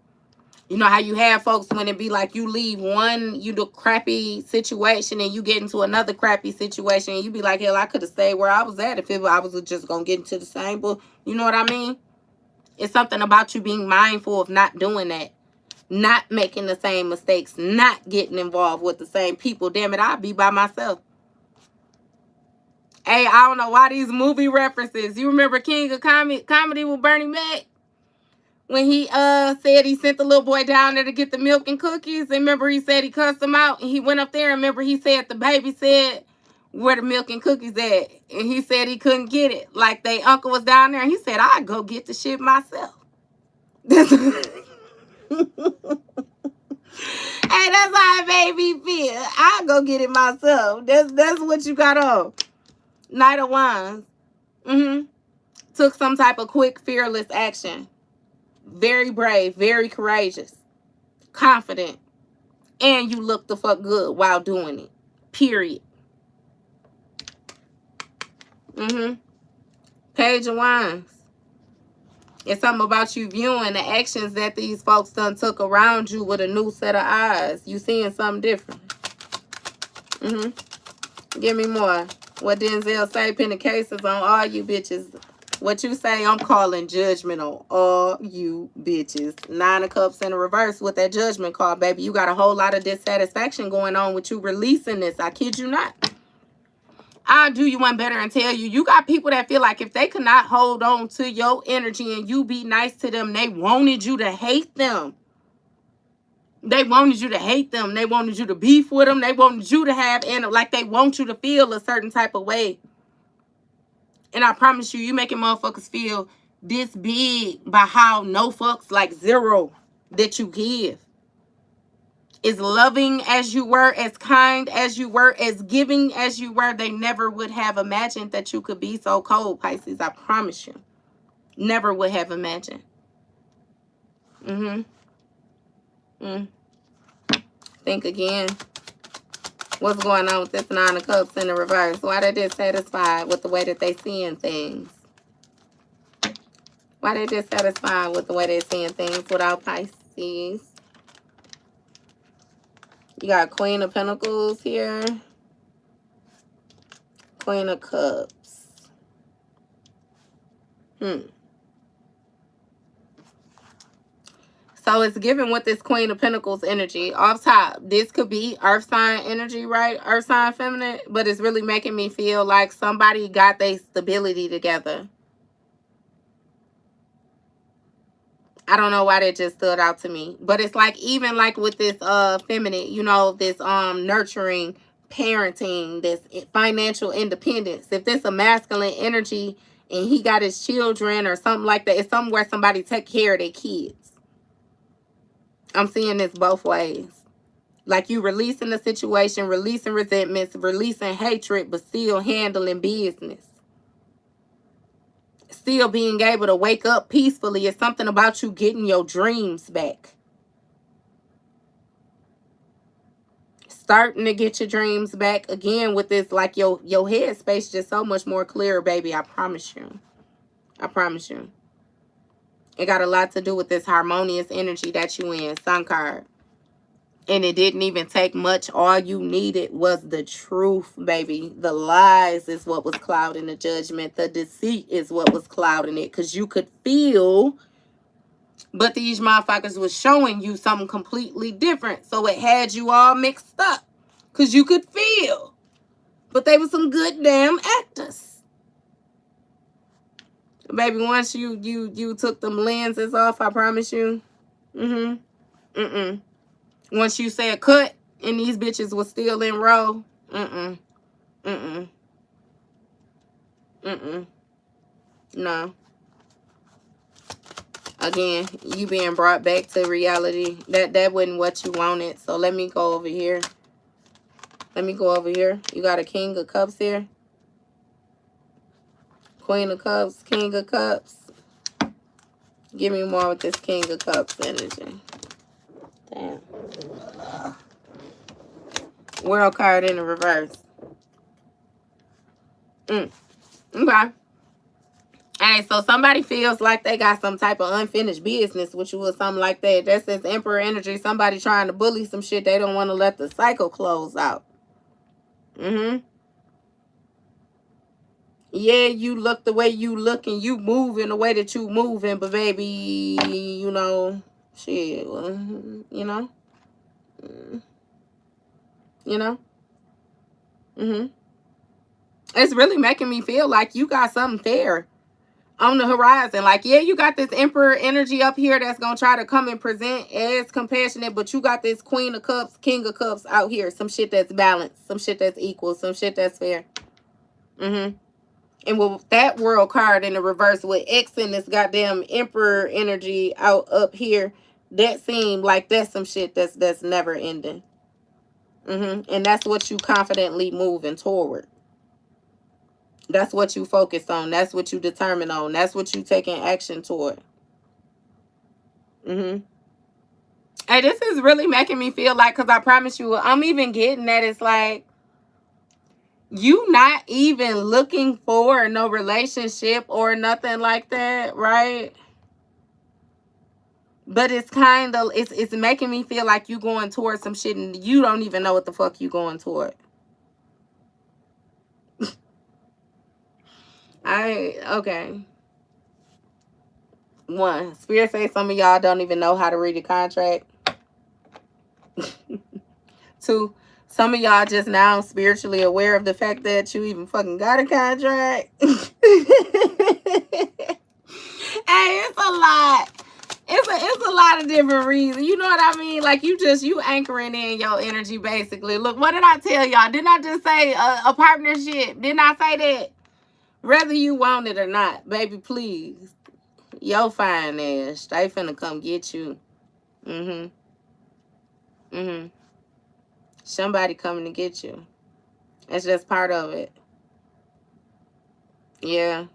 You know how you have folks when it be like you leave one crappy situation and you get into another crappy situation and you be like, hell, I could have stayed where I was at if I was just going to get into the same. But you know what I mean? It's something about you being mindful of not doing that. Not making the same mistakes. Not getting involved with the same people. Damn it, I'll be by myself. Hey, I don't know why these movie references. You remember King of Comedy with Bernie Mac? When he said he sent the little boy down there to get the milk and cookies. And remember he said he cussed him out. And he went up there. And remember he said the baby said, where the milk and cookies at? And he said he couldn't get it. Like they uncle was down there. And he said, I'd go get the shit myself. Hey, that's how it made me feel. I'll go get it myself. That's what you got on. Knight of Wands. Took some type of quick, fearless action. Very brave, very courageous. Confident. And you look the fuck good while doing it. Period. Page of Wands. It's something about you viewing the actions that these folks done took around you with a new set of eyes. You seeing something different. Give me more. What Denzel say, pin the cases on all you bitches. What you say, I'm calling judgment on all you bitches. 9 of Cups in the reverse with that judgment card, baby. You got a whole lot of dissatisfaction going on with you releasing this. I kid you not. I'll do you one better and tell you, you got people that feel like if they could not hold on to your energy and you be nice to them, they wanted you to hate them. They wanted you to hate them. They wanted you to beef with them. They wanted you to have, and like they want you to feel a certain type of way. And I promise you, you making motherfuckers feel this big by how no fucks, like zero, that you give. As loving as you were, as kind as you were, as giving as you were, they never would have imagined that you could be so cold, Pisces. I promise you. Never would have imagined. Think again. What's going on with this 9 of Cups in the reverse? Why they dissatisfied with the way that they seeing things? Why they dissatisfied with the way they seeing things without Pisces? You got Queen of Pentacles here. Queen of Cups. So it's given with this Queen of Pentacles energy. Off top, this could be Earth sign energy, right? Earth sign feminine. But it's really making me feel like somebody got their stability together. I don't know why that just stood out to me. But it's like, even like with this feminine, you know, this nurturing, parenting, this financial independence. If this a masculine energy and he got his children or something like that, it's somewhere somebody take care of their kids. I'm seeing this both ways. Like you releasing the situation, releasing resentments, releasing hatred, but still handling business. Still being able to wake up peacefully. It's something about you getting your dreams back. Starting to get your dreams back again with this, like your head space just so much more clearer, baby. I promise you. I promise you. It got a lot to do with this harmonious energy that you in. Sun card. And it didn't even take much. All you needed was the truth, baby. The lies is what was clouding the judgment. The deceit is what was clouding it. Because you could feel, but these motherfuckers was showing you something completely different. So it had you all mixed up. Because you could feel. But they were some good damn actors. Baby, once you took them lenses off, I promise you. Once you said cut and these bitches was still in row. No. Again, you being brought back to reality. That wasn't what you wanted. So let me go over here. You got a King of Cups here. Queen of Cups, King of Cups. Give me more with this King of Cups energy. Damn. World card in the reverse. Okay. Hey, so somebody feels like they got some type of unfinished business with you or something like that. That says Emperor energy. Somebody trying to bully some shit. They don't want to let the cycle close out. Yeah, you look the way you look and you move in the way that you moving. But baby, you know, shit, well, you know. It's really making me feel like you got something there on the horizon. Like, yeah, you got this Emperor energy up here that's going to try to come and present as compassionate, but you got this Queen of Cups, King of Cups out here. Some shit that's balanced, some shit that's equal, some shit that's fair. And with that World card in the reverse with X and this goddamn Emperor energy out up here, that seemed like that's some shit that's never ending. And that's what you confidently moving toward. That's what you focus on. That's what you determine on. That's what you taking action toward. Hey, this is really making me feel like, because I promise you, I'm even getting that it's like, you not even looking for no relationship or nothing like that, right? But it's kind of, it's making me feel like you going towards some shit and you don't even know what the fuck you going toward. Okay. One, Spirit say some of y'all don't even know how to read a contract. Two, some of y'all just now spiritually aware of the fact that you even fucking got a contract. Hey, it's a lot. It's a lot of different reasons. You know what I mean? Like, you anchoring in your energy, basically. Look, what did I tell y'all? Didn't I just say a partnership? Didn't I say that? Whether you want it or not, baby, please. Your fine ass. They finna come get you. Somebody coming to get you. It's just part of it. Yeah.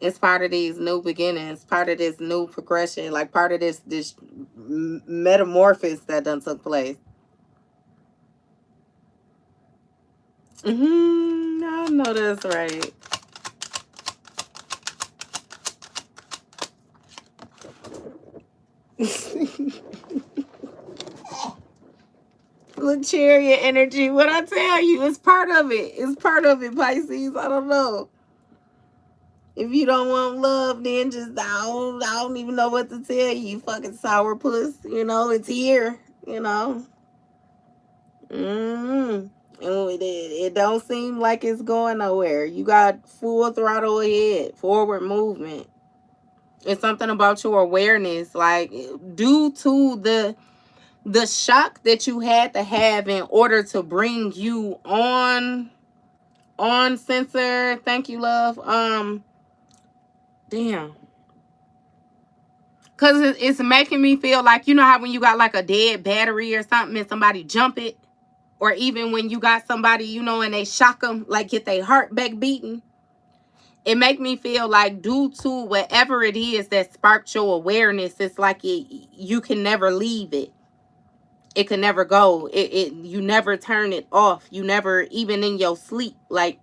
It's part of these new beginnings, part of this new progression, like part of this metamorphosis that done took place. I know that's right. Look, Chariot energy. What I tell you, it's part of it. It's part of it, Pisces. I don't know. If you don't want love, then just I don't even know what to tell you, fucking sourpuss. You know, it's here. You know. And it don't seem like it's going nowhere. You got full throttle ahead, forward movement. It's something about your awareness, like due to the shock that you had to have in order to bring you on sensor. Thank you, love. Damn. Because it's making me feel like, you know how when you got like a dead battery or something and somebody jump it? Or even when you got somebody, you know, and they shock them, like get their heart back beating. It make me feel like due to whatever it is that sparked your awareness, it's like you can never leave it. It can never go. You never turn it off. You never, even in your sleep, like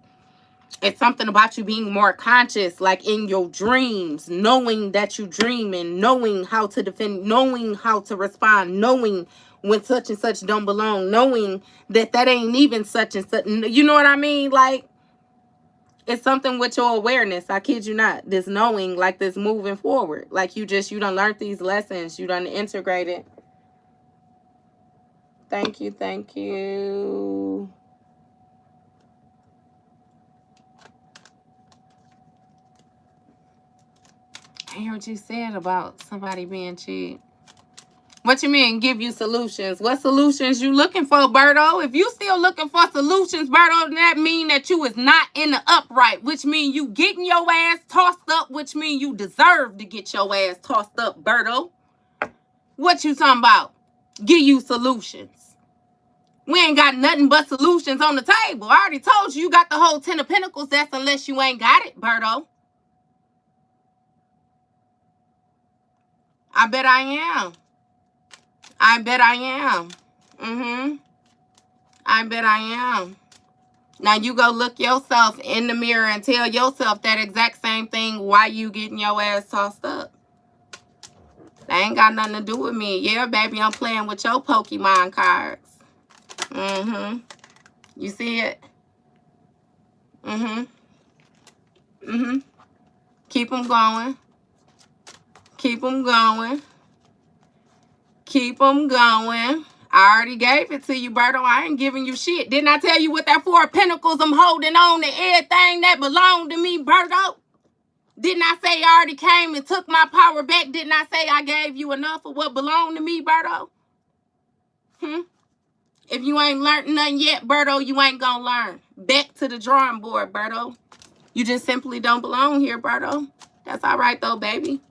it's something about you being more conscious, like in your dreams, knowing that you dream and knowing how to defend, knowing how to respond, knowing when such and such don't belong, knowing that that ain't even such and such. You know what I mean? Like, it's something with your awareness. I kid you not. This knowing, like this moving forward. Like you done learned these lessons. You done integrated. Thank you. Thank you. I heard what you said about somebody being cheap. What you mean, give you solutions? What solutions you looking for, Berto? If you still looking for solutions, Berto, that mean that you is not in the upright, which mean you getting your ass tossed up, which mean you deserve to get your ass tossed up, Berto. What you talking about? Give you solutions. We ain't got nothing but solutions on the table. I already told you, you got the whole 10 of Pentacles. That's unless you ain't got it, Berto. I bet I am. I bet I am. I bet I am. Now you go look yourself in the mirror and tell yourself that exact same thing. Why you getting your ass tossed up? That ain't got nothing to do with me. Yeah, baby, I'm playing with your Pokemon cards. You see it? Keep them going. Keep them going. Keep them going. I already gave it to you, Berto. I ain't giving you shit. Didn't I tell you with that 4 of Pentacles I'm holding on to everything that belonged to me, Berto? Didn't I say I already came and took my power back? Didn't I say I gave you enough of what belonged to me, Berto? If you ain't learned nothing yet, Berto, you ain't gonna learn. Back to the drawing board, Berto. You just simply don't belong here, Berto. That's all right, though, baby.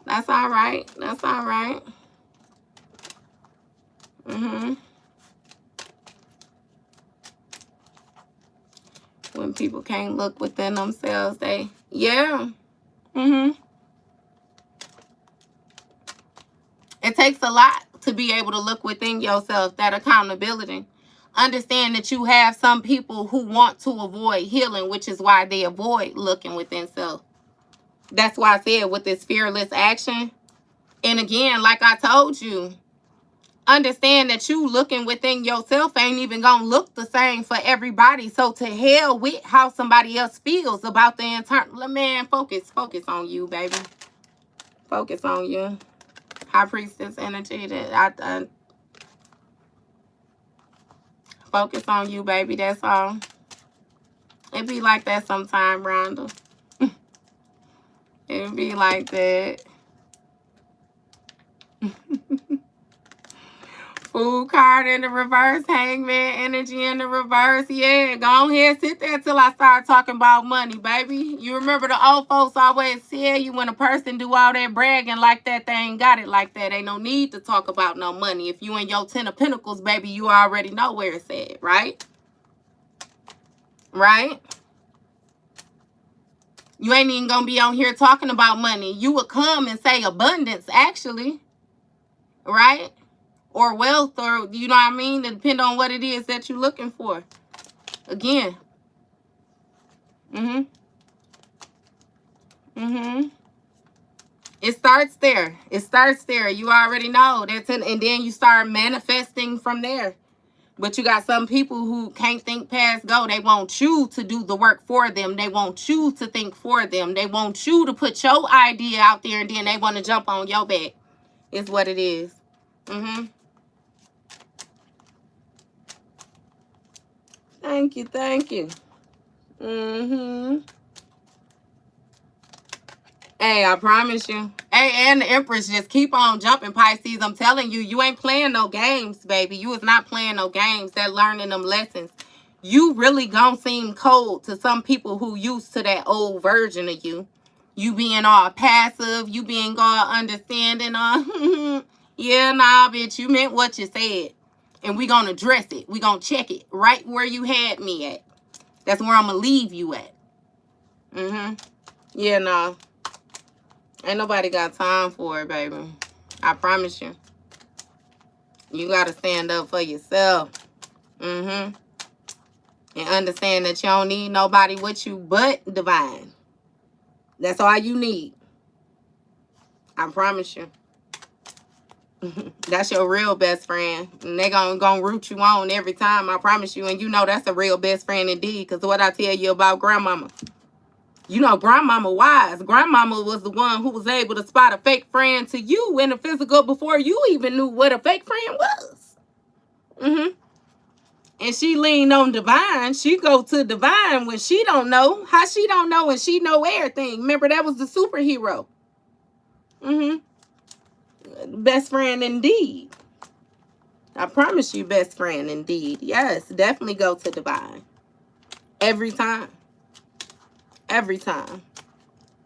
That's all right. That's all right. When people can't look within themselves, they, yeah. It takes a lot to be able to look within yourself, that accountability. Understand that you have some people who want to avoid healing, which is why they avoid looking within self. That's why I said with this fearless action. And again, like I told you, understand that you looking within yourself ain't even gonna look the same for everybody. So to hell with how somebody else feels about the internal. Man, focus on you, baby. Focus on you. High Priestess energy. That focus on you, baby. That's all. It be like that sometime, Rhonda. It be like that. Fool card in the reverse, Hangman energy in the reverse. Yeah, go ahead, sit there till I start talking about money, baby. You remember the old folks always tell you when a person do all that bragging like that, they ain't got it like that. Ain't no need to talk about no money. If you in your 10 of Pentacles, baby, you already know where it's at, right? Right? You ain't even gonna be on here talking about money. You would come and say abundance, actually. Right? Or wealth, or you know what I mean? It depends on what it is that you're looking for. Again. It starts there. It starts there. You already know. And then you start manifesting from there. But you got some people who can't think past go. They want you to do the work for them. They want you to think for them. They want you to put your idea out there, and then they want to jump on your back. Is what it is. Thank you. Thank you. Hey, I promise you. Hey, and the Empress, just keep on jumping, Pisces. I'm telling you, you ain't playing no games, baby. You is not playing no games. They're learning them lessons. You really gonna seem cold to some people who used to that old version of you. You being all passive, you being all understanding. Yeah, nah, bitch, you meant what you said. And we gonna address it. We gonna check it right where you had me at. That's where I'm gonna leave you at. Yeah, nah. Ain't nobody got time for it, baby. I promise you. You gotta stand up for yourself. And understand that you don't need nobody with you but divine. That's all you need. I promise you. That's your real best friend. And they gonna root you on every time, I promise you. And you know that's a real best friend indeed. Because what I tell you about grandmama. You know, grandmama wise. Grandmama was the one who was able to spot a fake friend to you in the physical before you even knew what a fake friend was. And she leaned on divine. She go to divine when she don't know. How she don't know and she know everything. Remember, that was the superhero. Best friend indeed. I promise you, best friend indeed. Yes, definitely go to divine. Every time. Every time.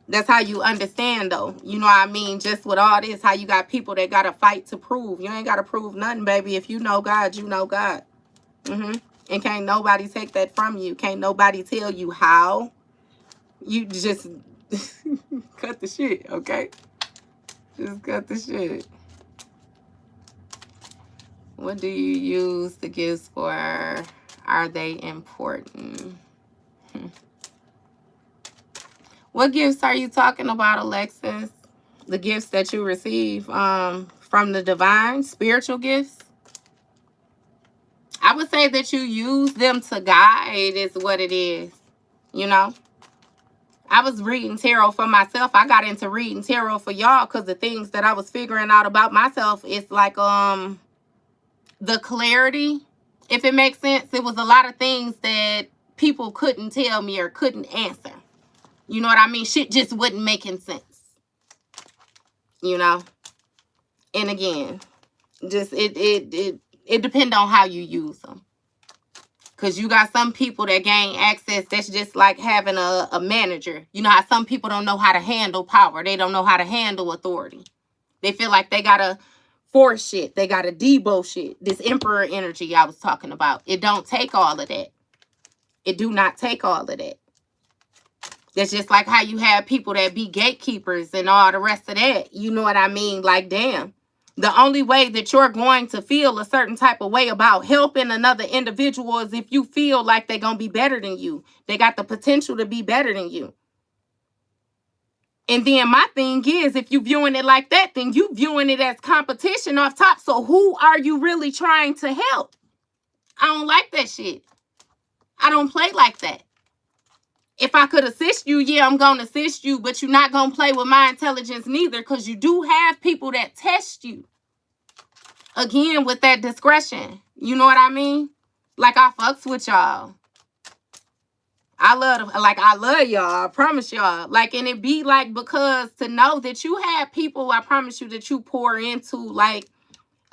That's how you understand, though. You know what I mean? Just with all this, how you got people that got to fight to prove. You ain't got to prove nothing, baby. If you know God, you know God. And can't nobody take that from you. Can't nobody tell you how. You just cut the shit, okay? Just cut the shit. What do you use the gifts for? Are they important? What gifts are you talking about, Alexis? The gifts that you receive from the divine, spiritual gifts? I would say that you use them to guide is what it is, you know? I was reading tarot for myself. I got into reading tarot for y'all because the things that I was figuring out about myself, it's like the clarity, if it makes sense. It was a lot of things that people couldn't tell me or couldn't answer. You know what I mean? Shit just wasn't making sense. You know? And again, just it depends on how you use them. Because you got some people that gain access that's just like having a manager. You know how some people don't know how to handle power. They don't know how to handle authority. They feel like they got to force shit. They got to debo shit. This emperor energy I was talking about. It don't take all of that. It do not take all of that. That's just like how you have people that be gatekeepers and all the rest of that. You know what I mean? Like, damn. The only way that you're going to feel a certain type of way about helping another individual is if you feel like they're going to be better than you. They got the potential to be better than you. And then my thing is, if you viewing it like that, then you viewing it as competition off top. So who are you really trying to help? I don't like that shit. I don't play like that. If I could assist you, yeah, I'm going to assist you, but you're not going to play with my intelligence neither, because you do have people that test you. Again, with that discretion. You know what I mean? Like, I fucks with y'all. I love y'all. I promise y'all. Like, and it be like, because to know that you have people, I promise you, that you pour into, like,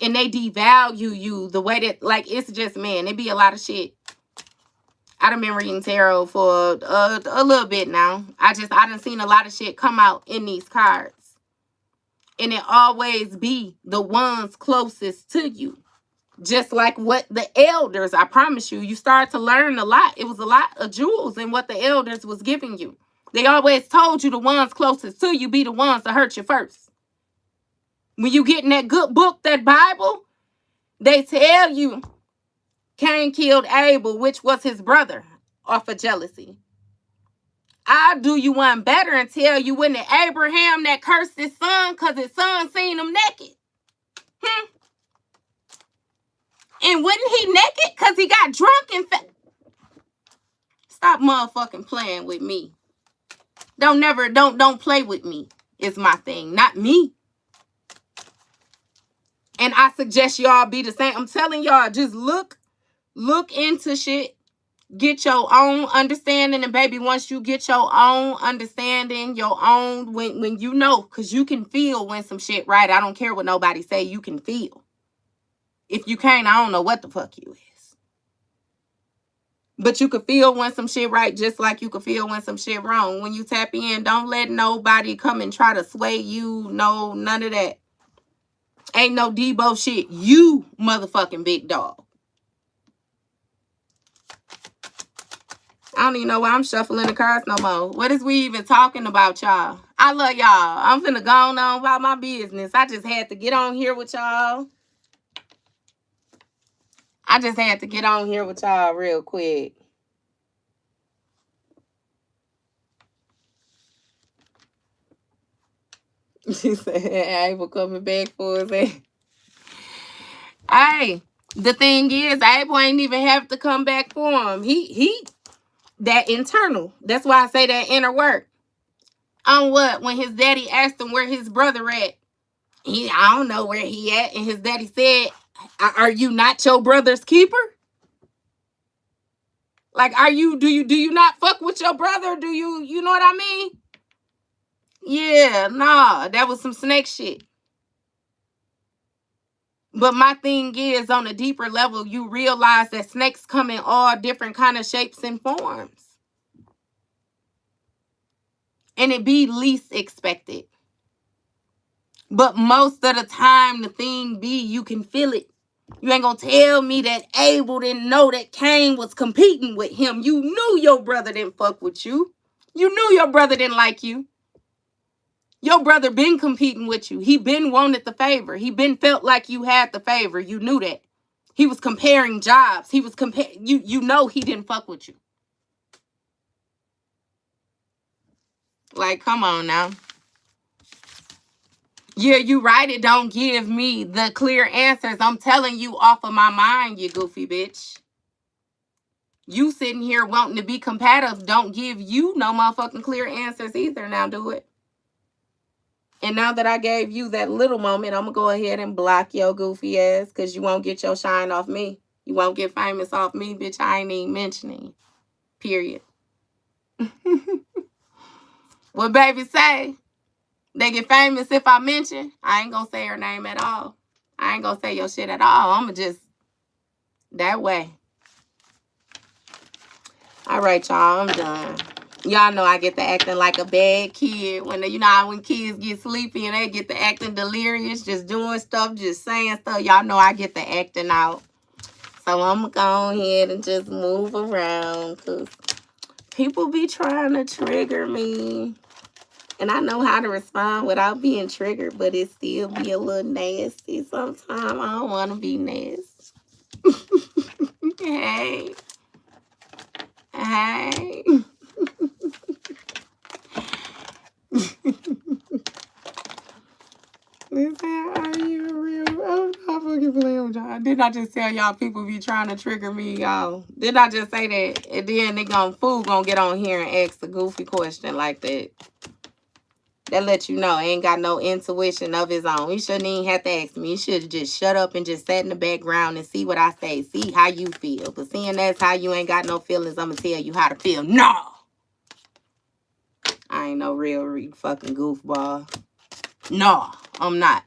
and they devalue you the way that, like, it's just, man, it be a lot of shit. I done been reading tarot for a little bit now. I done seen a lot of shit come out in these cards. And it always be the ones closest to you. Just like what the elders, I promise you, you start to learn a lot. It was a lot of jewels in what the elders was giving you. They always told you the ones closest to you be the ones that hurt you first. When you get in that good book, that Bible, they tell you Cain killed Abel, which was his brother, off of jealousy. I'll do you one better and tell you when the Abraham that cursed his son because his son seen him naked. And wasn't he naked because he got drunk and Stop motherfucking playing with me. Don't play with me is my thing, not me. And I suggest y'all be the same. I'm telling y'all, just look into shit. Get your own understanding. And baby, once you get your own understanding, your own, when you know, because you can feel when some shit right. I don't care what nobody say, you can feel. If you can't, I don't know what the fuck you is. But you could feel when some shit right, just like you could feel when some shit wrong. When you tap in, don't let nobody come and try to sway you. No, none of that. Ain't no Debo shit. You motherfucking big dog. I don't even know why I'm shuffling the cards no more. What is we even talking about, y'all? I love y'all. I'm finna go on about my business. I just had to get on here with y'all. Real quick. She said, Abel coming back for us. Hey, the thing is, Abel ain't even have to come back for him. He that internal. That's why I say that inner work. On what? When his daddy asked him where his brother at, I don't know where he at, and his daddy said, "Are you not your brother's keeper? Like, do you not fuck with your brother? Do you know what I mean?" Yeah, nah, that was some snake shit. But my thing is, on a deeper level, you realize that snakes come in all different kind of shapes and forms. And it be least expected. But most of the time, the thing be, you can feel it. You ain't gonna tell me that Abel didn't know that Cain was competing with him. You knew your brother didn't fuck with you. You knew your brother didn't like you. Your brother been competing with you. He been wanted the favor. He been felt like you had the favor. You knew that. He was comparing jobs. He was you know he didn't fuck with you. Like, come on now. Yeah, you right. It don't give me the clear answers. I'm telling you off of my mind, you goofy bitch. You sitting here wanting to be competitive don't give you no motherfucking clear answers either. Now do it. And now that I gave you that little moment, I'm going to go ahead and block your goofy ass because you won't get your shine off me. You won't get famous off me, bitch. I ain't even mentioning. Period. What baby say? They get famous if I mention. I ain't going to say her name at all. I ain't going to say your shit at all. I'm going to just that way. All right, y'all. I'm done. Y'all know I get to acting like a bad kid when when kids get sleepy and they get to acting delirious, just doing stuff, just saying stuff. Y'all know I get to acting out. So I'm going to go ahead and just move around because people be trying to trigger me. And I know how to respond without being triggered, but it still be a little nasty sometimes. I don't want to be nasty. Hey. Hey. Didn't I just tell y'all people be trying to trigger me, y'all? Didn't I just say that? And then they gonna get on here and ask a goofy question like that. That let you know ain't got no intuition of his own. He shouldn't even have to ask me. He should just shut up and just sat in the background and see what I say. See how you feel. But seeing that's how you ain't got no feelings, I'm gonna tell you how to feel. No! I ain't no real fucking goofball. No, I'm not.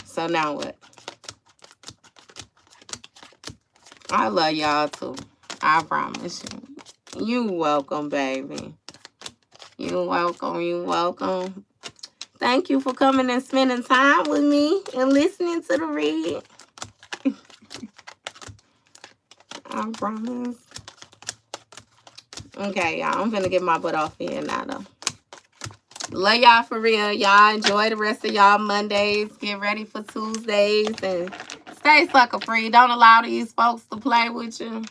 So now what? I love y'all too. I promise you. You welcome, baby. You welcome. You welcome. Thank you for coming and spending time with me and listening to the read. I promise. Okay, y'all. I'm finna get my butt off here now, though. Love y'all for real. Y'all enjoy the rest of y'all Mondays. Get ready for Tuesdays. And stay sucker free. Don't allow these folks to play with you.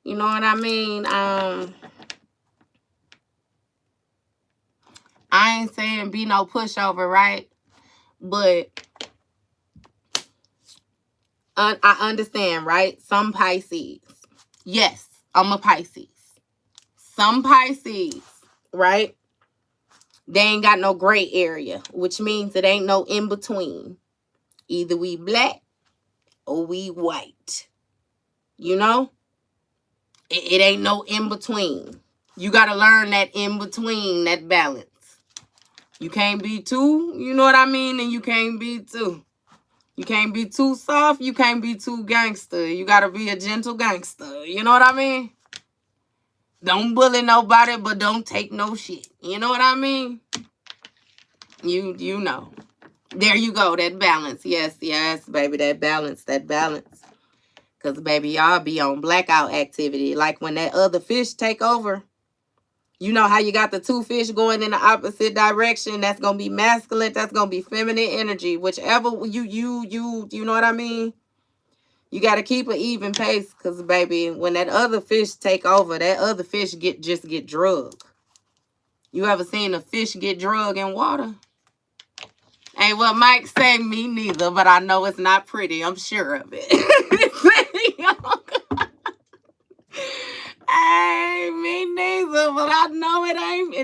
You know what I mean? I ain't saying be no pushover, right? But I understand, right? Some Pisces. Yes, I'm a Pisces. Some Pisces, right? They ain't got no gray area, which means it ain't no in between. Either we black or we white. You know? It ain't no in between. You got to learn that in between, that balance. You can't be too, you know what I mean? And you can't be too. You can't be too soft. You can't be too gangster. You got to be a gentle gangster. You know what I mean? Don't bully nobody, but don't take no shit. You know what I mean? You know. There you go. That balance. Yes, baby. That balance. Because, baby, y'all be on blackout activity. Like when that other fish take over. You know how you got the two fish going in the opposite direction? That's going to be masculine. That's going to be feminine energy. Whichever you know what I mean? You got to keep an even pace because, baby, when that other fish take over, that other fish just get drugged. You ever seen a fish get drugged in water? Hey, well, Mike say me neither, but I know it's not pretty. I'm sure of it. Hey, me neither, but I know it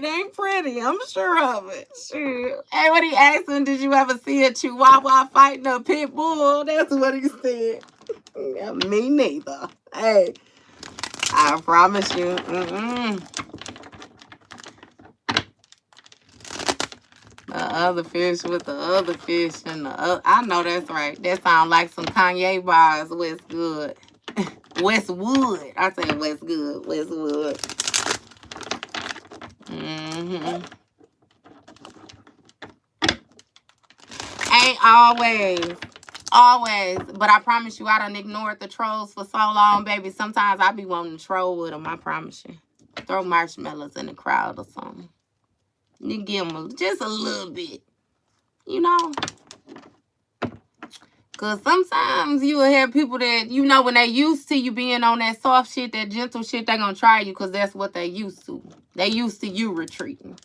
ain't pretty. I'm sure of it. Sure. Hey, what he asked him, did you ever see a chihuahua fighting a pit bull? That's what he said. Yeah, me neither. Hey, I promise you. The other fish with the other fish and the other. I know that's right. That sounds like some Kanye bars. Westwood. Westwood. I say Westwood. Westwood. Ain't always. But I promise you, I done ignored the trolls for so long, baby. Sometimes I be wanting to troll with them. I promise you. Throw marshmallows in the crowd or something. You give them just a little bit. You know? Because sometimes you will have people that, you know, when they used to you being on that soft shit, that gentle shit, they going to try you because that's what they used to. They used to you retreating.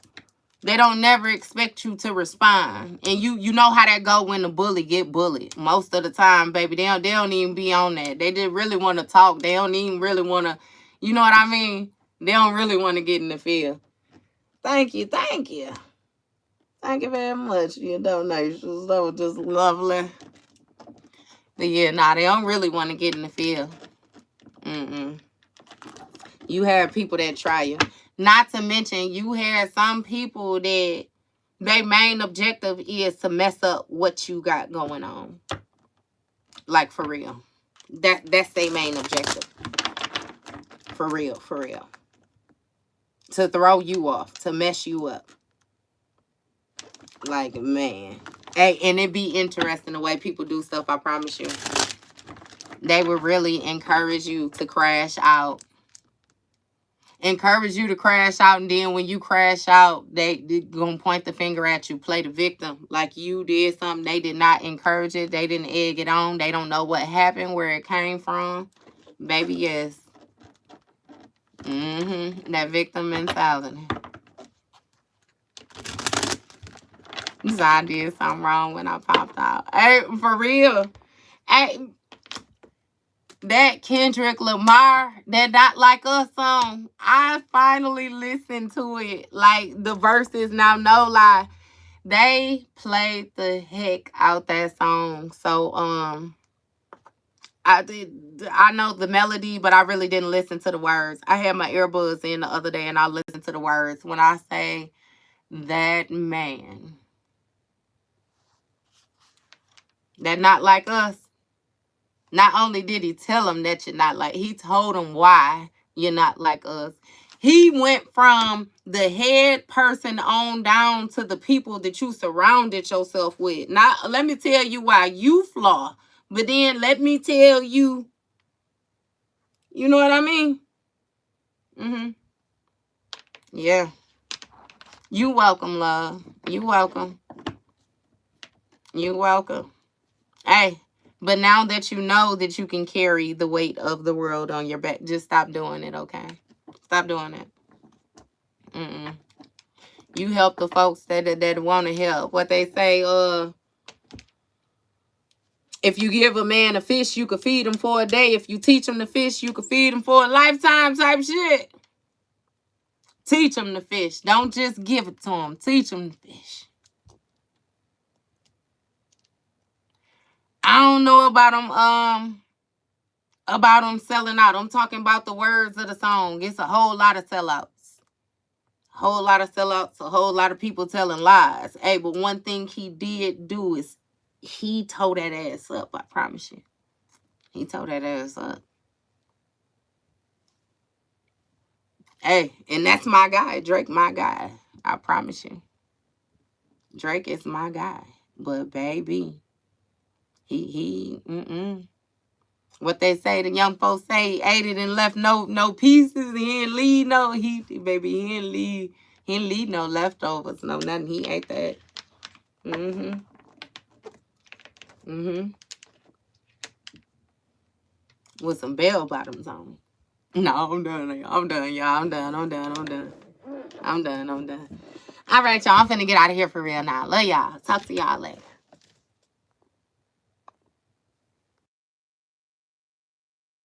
They don't never expect you to respond. And you know how that go when the bully get bullied. Most of the time, baby, they don't even be on that. They just really want to talk. They don't even really want to, you know what I mean? They don't really want to get in the field. Thank you. Thank you very much for your donations. That was just lovely. But yeah, they don't really want to get in the field. You have people that try you. Not to mention, you have some people that their main objective is to mess up what you got going on. Like, for real. That's their main objective. For real. To throw you off. To mess you up. Like, man. Hey, and it be interesting the way people do stuff, I promise you. They would really encourage you to crash out. Encourage you to crash out, and then when you crash out, they gonna point the finger at you, play the victim, like you did something. They did not encourage it. They didn't egg it on. They don't know what happened, where it came from. Baby, yes. That victim mentality. So I did something wrong when I popped out. Hey, for real. Hey, that Kendrick Lamar, that Not Like Us song, I finally listened to it. Like, the verses, now no lie, they played the heck out that song. So I know the melody, but I really didn't listen to the words. I had my earbuds in the other day and I listened to the words. When I say that man, that Not Like Us, not only did he tell him that you're not like, he told him why you're not like us. He went from the head person on down to the people that you surrounded yourself with. Now, let me tell you why you flaw. But then let me tell you, you know what I mean? Yeah. You welcome, love. You welcome. You welcome. Hey. But now that you know that you can carry the weight of the world on your back, just stop doing it, okay? Stop doing it. You help the folks that want to help. What they say, if you give a man a fish, you could feed him for a day. If you teach him to fish, you could feed him for a lifetime type shit. Teach him to fish. Don't just give it to him. Teach him to fish. I don't know about them selling out. I'm talking about the words of the song. It's a whole lot of sellouts. A whole lot of people telling lies. Hey, but one thing he did do is he tore that ass up, I promise you. He tore that ass up. Hey, and that's my guy. Drake, my guy. I promise you. Drake is my guy. But baby, what they say, the young folks say, he ate it and left no pieces. He ain't leave no, he ain't leave no leftovers, no nothing. He ate that. With some bell bottoms on. No, I'm done, y'all. I'm done. All right, y'all. I'm finna get out of here for real now. Love y'all. Talk to y'all later.